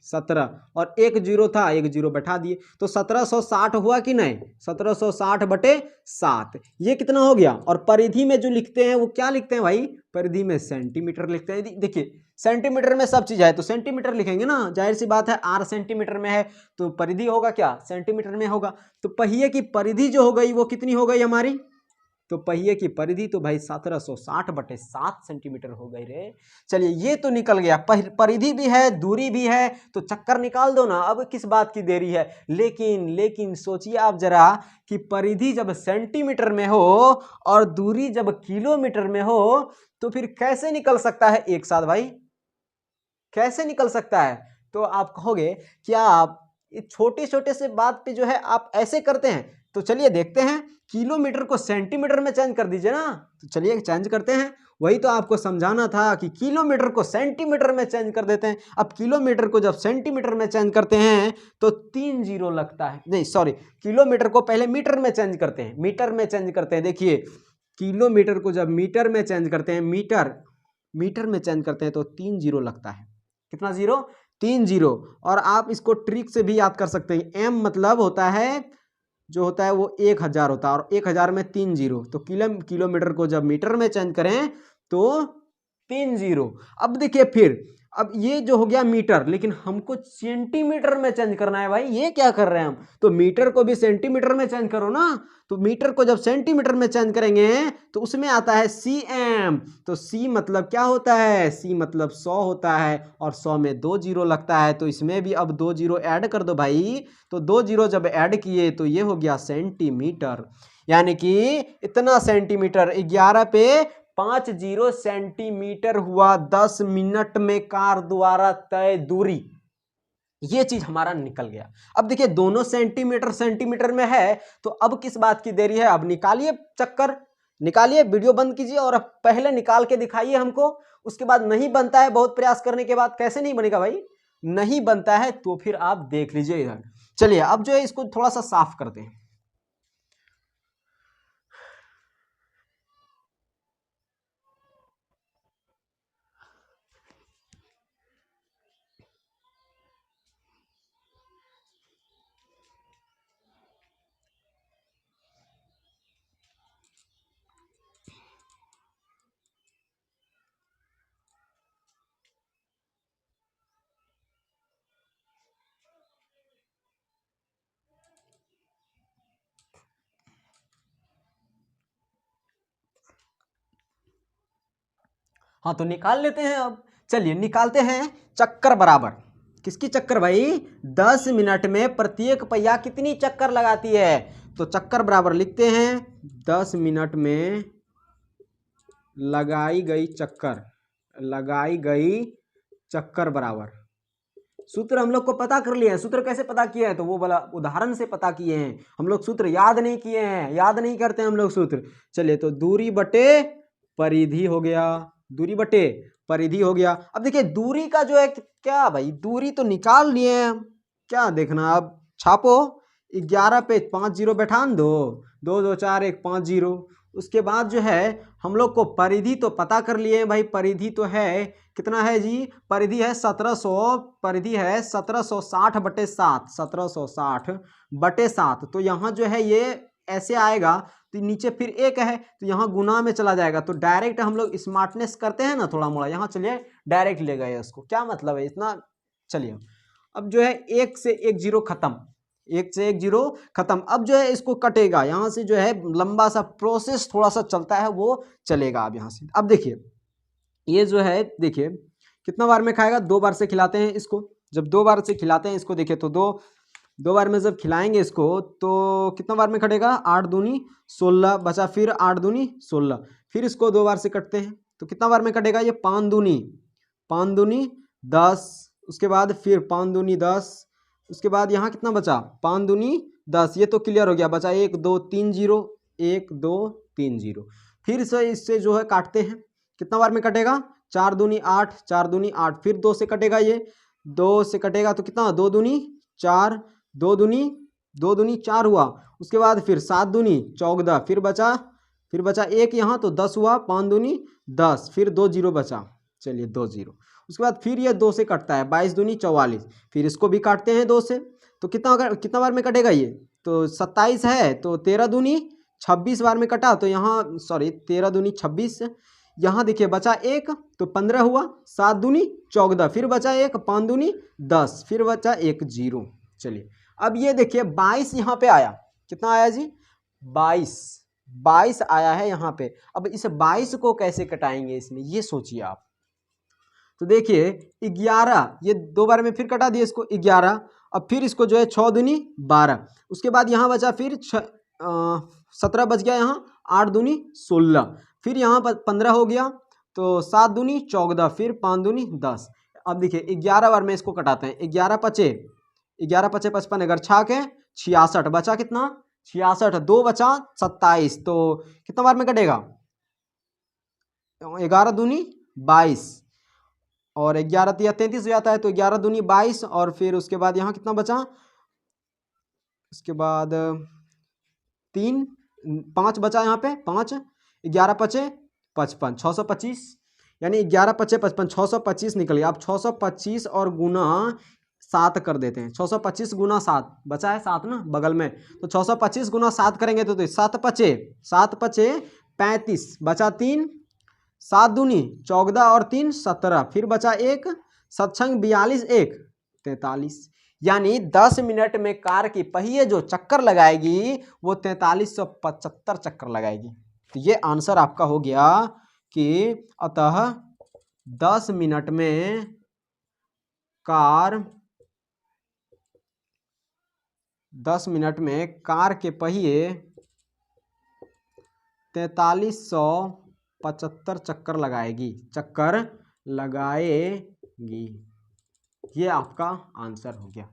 17 और 1 जीरो था, 1 जीरो बैठा दिए, तो 1760 हुआ कि नहीं, 1760/7 ये कितना हो गया। और परिधि में जो लिखते हैं वो क्या लिखते हैं भाई, परिधि में सेंटीमीटर लिखते हैं। देखिए सेंटीमीटर में सब चीज है तो सेंटीमीटर लिखेंगे ना, जाहिर सी बात है, आर सेंटीमीटर में है तो परिधि होगा क्या, सेंटीमीटर में होगा। तो पहिए की परिधि जो हो गई वो कितनी हो गई हमारी, तो पहिए की परिधि तो भाई 1760/7 सेंटीमीटर हो गई रे। चलिए ये तो निकल गया, परिधि भी है दूरी भी है, तो चक्कर निकाल दो ना, अब किस बात की देरी है। लेकिन सोचिए आप जरा कि परिधि जब सेंटीमीटर में हो और दूरी जब किलोमीटर में हो तो फिर कैसे निकल सकता है एक साथ भाई, कैसे निकल सकता है, तो आप कहोगे क्या आप छोटे छोटे से बात पे जो है आप ऐसे करते हैं। तो चलिए देखते हैं, किलोमीटर को सेंटीमीटर में चेंज कर दीजिए ना। तो चलिए चेंज करते हैं, वही तो आपको समझाना था कि किलोमीटर को सेंटीमीटर में चेंज कर देते हैं। अब किलोमीटर को जब सेंटीमीटर में चेंज करते हैं तो 3 जीरो लगता है, नहीं सॉरी, किलोमीटर को पहले मीटर में चेंज करते हैं, मीटर में चेंज करते हैं। देखिए किलोमीटर को जब मीटर में चेंज करते हैं, मीटर में चेंज करते हैं तो 3 जीरो लगता है। कितना जीरो? 3 जीरो। और आप इसको ट्रिक से भी याद कर सकते हैं, एम मतलब होता है जो होता है वो 1000 होता है, और 1000 में 3 जीरो, तो किलोमीटर को जब मीटर में चेंज करें तो 3 जीरो। अब देखिए फिर, अब ये जो हो गया मीटर, लेकिन हमको सेंटीमीटर में चेंज करना है भाई, ये क्या कर रहे हैं हम, तो मीटर को भी सेंटीमीटर में चेंज करो ना। तो मीटर को जब सेंटीमीटर में चेंज करेंगे तो उसमें आता है सीएम। तो सी मतलब क्या होता है, सी मतलब 100 होता है, और 100 में 2 जीरो लगता है, तो इसमें भी अब 2 जीरो ऐड कर दो भाई। तो 2 जीरो जब ऐड किए तो ये हो गया सेंटीमीटर, यानी कि इतना सेंटीमीटर, 11 पे 5 जीरो सेंटीमीटर हुआ 10 मिनट में कार द्वारा तय दूरी। ये चीज हमारा निकल गया। अब देखिए दोनों सेंटीमीटर सेंटीमीटर में है, तो अब किस बात की देरी है, अब निकालिए चक्कर, निकालिए, वीडियो बंद कीजिए और अब पहले निकाल के दिखाइए हमको। उसके बाद नहीं बनता है, बहुत प्रयास करने के बाद, कैसे नहीं बनेगा भाई, नहीं बनता है तो फिर आप देख लीजिए इधर। चलिए अब जो है इसको थोड़ा सा साफ करते हैं। हाँ तो निकाल लेते हैं अब। चलिए निकालते हैं। चक्कर बराबर किसकी चक्कर भाई, 10 मिनट में प्रत्येक पहिया कितनी चक्कर लगाती है। तो चक्कर बराबर लिखते हैं 10 मिनट में लगाई गई चक्कर बराबर, सूत्र हम लोग को पता कर लिया है। सूत्र कैसे पता किए हैं, तो वो वाला उदाहरण से पता किए हैं हम लोग, सूत्र याद नहीं किए हैं, याद नहीं करते हम लोग सूत्र। चलिए तो दूरी बटे परिधि हो गया, दूरी बटे परिधि हो गया। अब देखिए दूरी का जो है क्या भाई, दूरी तो निकाल लिए हैं, क्या देखना, अब छापो, 11 पे 5 जीरो बैठान दो, 2 2 4 1 5 जीरो। उसके बाद जो है हम लोग को परिधि तो पता कर लिए हैं भाई, परिधि तो है कितना है जी, परिधि है 1700, परिधि है 1760 बटे 7, 1760 बटे 7। तो यहाँ जो है ये ऐसे आएगा, तो नीचे फिर एक है तो यहाँ गुना में चला जाएगा। तो डायरेक्ट हम लोग स्मार्टनेस करते हैं ना थोड़ा मोड़ा, यहाँ चलिए डायरेक्ट ले गए उसको, क्या मतलब है इतना। चलिए अब जो है 1 से 1 जीरो खत्म, 1 से 1 जीरो खत्म। अब जो है इसको कटेगा, यहाँ से जो है लंबा सा प्रोसेस थोड़ा सा चलता है वो चलेगा। अब यहाँ से अब देखिए ये जो है, देखिए कितना बार में खाएगा, 2 बार से खिलाते हैं इसको। जब 2 बार से खिलाते हैं इसको, देखिए तो दो बार में जब खिलाएंगे इसको तो कितना बार में कटेगा, 8 दूनी 16 बचा, फिर 8 दूनी 16, फिर इसको 2 बार से कटते हैं तो कितना बार में कटेगा, ये 5 दूनी 10, उसके बाद फिर 5 दूनी 10, उसके बाद यहाँ कितना बचा, 5 दूनी 10, ये तो क्लियर हो गया, बचा 1 2 3 जीरो, 1 2 3 जीरो। फिर से इससे जो है काटते हैं, कितना बार में कटेगा, 4 दूनी 8, 4 दूनी 8, फिर 2 से कटेगा, ये 2 से कटेगा तो कितना, 2 दूनी 4, 2 दूनी 4 हुआ। उसके बाद फिर 7 दूनी 14, फिर बचा 1 यहाँ तो 10 हुआ, 5 दूनी 10, फिर 2 जीरो बचा, चलिए 2 जीरो। उसके बाद फिर ये 2 से कटता है, 22 दूनी 44, फिर इसको भी काटते हैं 2 से, तो कितना बार में कटेगा ये, तो 27 है तो 13 दूनी 26 बार में कटा, तो यहाँ सॉरी 13 दूनी 26, यहाँ देखिए बचा 1 तो 15 हुआ, 7 दूनी 14, फिर बचा 1, 5 दूनी 10, फिर बचा 1 जीरो। चलिए अब ये देखिए 22 यहाँ पे आया, कितना आया जी, 22 आया है यहाँ पे। अब इस 22 को कैसे कटाएंगे इसमें, ये सोचिए आप। तो देखिए 11, ये 2 बार में फिर कटा दिए इसको 11, अब फिर इसको जो है 6 दूनी 12, उसके बाद यहाँ बचा फिर 17 बच गया, यहाँ 8 दूनी 16, फिर यहाँ पर 15 हो गया, तो 7 दूनी 14, फिर 5 दूनी 10। अब देखिए 11 बार में इसको कटाते हैं, 11 पचे 55, अगर 6 के 66, बचा कितना 66, 2 बचा 27, तो कितना बार में कटेगा 11 दूनी 22 और 11 तिया 33 हो जाता है, तो 11 दूनी 22 और फिर उसके बाद यहाँ कितना बचा, उसके बाद 3 5 बचा यहाँ पे 5, 11 पचे 55, 625, यानी 11 पचे 55, 625 निकल गया। अब 625 और गुना 7 कर देते हैं, 625 गुना 7 बचा है 7 ना बगल में, तो 625 गुना 7 करेंगे तो 7 पचे 35, बचा 3, 7 दूनी 14 और 3 17, फिर बचा 1, 7 छंग 42, 1 43, यानी 10 मिनट में कार की पहिए जो चक्कर लगाएगी वो 4375 चक्कर लगाएगी। तो ये आंसर आपका हो गया कि अतः 10 मिनट में कार के पहिए 4375 चक्कर लगाएगी। ये आपका आंसर हो गया।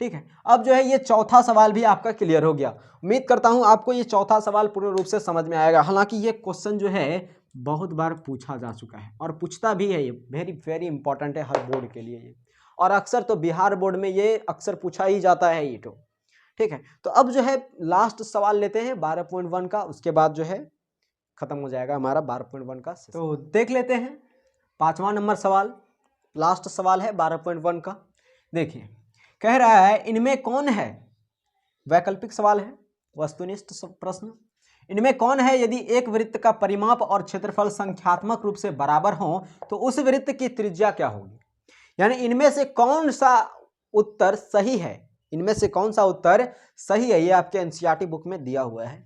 ठीक है, अब जो है ये चौथा सवाल भी आपका क्लियर हो गया। उम्मीद करता हूं आपको ये चौथा सवाल पूर्ण रूप से समझ में आएगा। हालांकि ये क्वेश्चन जो है बहुत बार पूछा जा चुका है और पूछता भी है, ये वेरी वेरी इंपॉर्टेंट है हर बोर्ड के लिए ये, और अक्सर तो बिहार बोर्ड में ये अक्सर पूछा ही जाता है ये तो। ठीक है, तो अब जो है लास्ट सवाल लेते हैं 12.1 का, उसके बाद जो है खत्म हो जाएगा हमारा 12.1 का। तो देख लेते हैं 5वां नंबर सवाल, लास्ट सवाल है 12.1 का। देखिए कह रहा है इनमें कौन है, वैकल्पिक सवाल है, वस्तुनिष्ठ प्रश्न, इनमें कौन है यदि एक वृत्त का परिमाप और क्षेत्रफल संख्यात्मक रूप से बराबर हो तो उस वृत्त की त्रिज्या क्या होगी। यानी इनमें से कौन सा उत्तर सही है, इनमें से कौन सा उत्तर सही है, ये आपके एनसीईआरटी बुक में दिया हुआ है।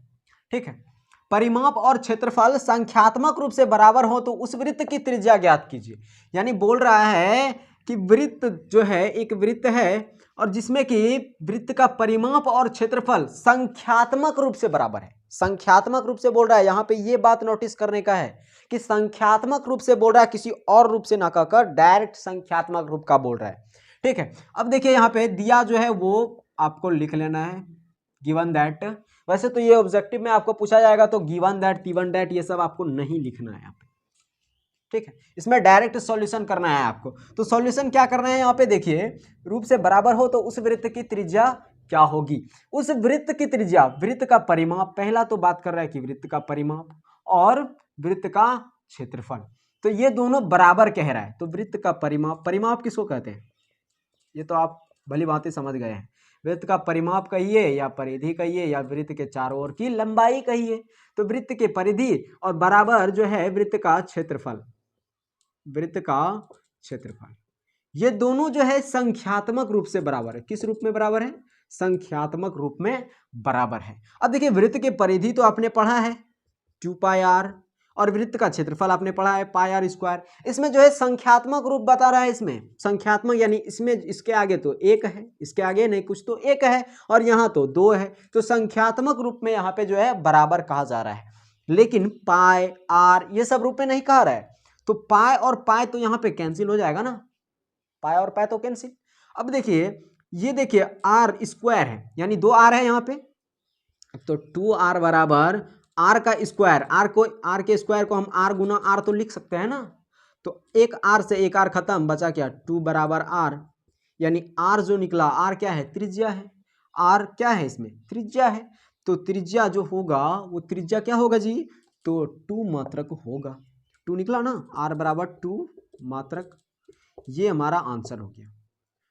ठीक है, परिमाप और क्षेत्रफल संख्यात्मक रूप से बराबर हो तो उस वृत्त की त्रिज्या ज्ञात कीजिए। यानी बोल रहा है कि वृत्त जो है, एक वृत्त है और जिसमें कि वृत्त का परिमाप और क्षेत्रफल संख्यात्मक रूप से बराबर है। संख्यात्मक रूप से बोल रहा है, यहां पे ये बात नोटिस करने का है कि संख्यात्मक रूप से बोल रहा है, किसी और रूप से ना कहकर डायरेक्ट संख्यात्मक रूप का बोल रहा है। ठीक है, अब देखिए यहाँ पे दिया जो है वो आपको लिख लेना है, गिवन दैट। वैसे तो ये ऑब्जेक्टिव में आपको पूछा जाएगा तो गिवन दैट, गिवन दैट ये सब आपको नहीं लिखना है यहाँ पे। ठीक है, इसमें डायरेक्ट सॉल्यूशन करना है आपको। तो सॉल्यूशन क्या करना है, यहाँ पे देखिए रूप से बराबर हो तो उस वृत्त की त्रिज्या क्या होगी। उस वृत्त की त्रिज्या, वृत्त का परिमाप, पहला तो बात कर रहा है कि वृत्त का परिमाप और वृत्त का क्षेत्रफल, तो ये दोनों बराबर कह रहा है। तो वृत्त का परिमाप, परिमाप किसको कहते हैं ये तो आप भली बातें समझ गए हैं। वृत्त का परिमाप कहिए या परिधि कहिए या वृत्त के चारों ओर की लंबाई कहिए। तो वृत्त के परिधि और बराबर जो है वृत्त का क्षेत्रफल, वृत्त का क्षेत्रफल, ये दोनों जो है संख्यात्मक रूप से बराबर है। किस रूप में बराबर है, संख्यात्मक रूप में बराबर है। अब देखिए वृत्त के परिधि तो आपने पढ़ा है 2 पाई आर, और वृत्त का क्षेत्रफल आपने पढ़ा है पाई आर स्क्वायर। इसमें जो है संख्यात्मक रूप बता रहा है, इसमें संख्यात्मक यानी इसमें इसके आगे तो 1 है, इसके आगे नहीं कुछ तो 1 है और यहाँ तो 2 है, तो संख्यात्मक रूप में यहाँ पे जो है बराबर कहा जा रहा है। लेकिन पाई आर ये सब रूप में नहीं कहा रहा है, तो पाई और पाई तो यहाँ पे कैंसिल हो जाएगा ना, पाई और पाई तो कैंसिल। अब देखिए ये देखिए आर स्क्वायर है, यानी 2 आर है यहाँ पे, तो 2 आर बराबर आर का स्क्वायर, आर के स्क्वायर को हम आर गुना आर तो लिख सकते हैं ना। तो एक आर से एक आर खत्म, बचा क्या 2 बराबर आर, यानी आर जो निकला, आर क्या है त्रिज्या है, आर क्या है इसमें त्रिज्या है। तो त्रिज्या जो होगा वो त्रिज्या क्या होगा जी, तो 2 मात्रक होगा। 2 निकला ना, आर बराबर 2 मात्रक, ये हमारा आंसर हो गया।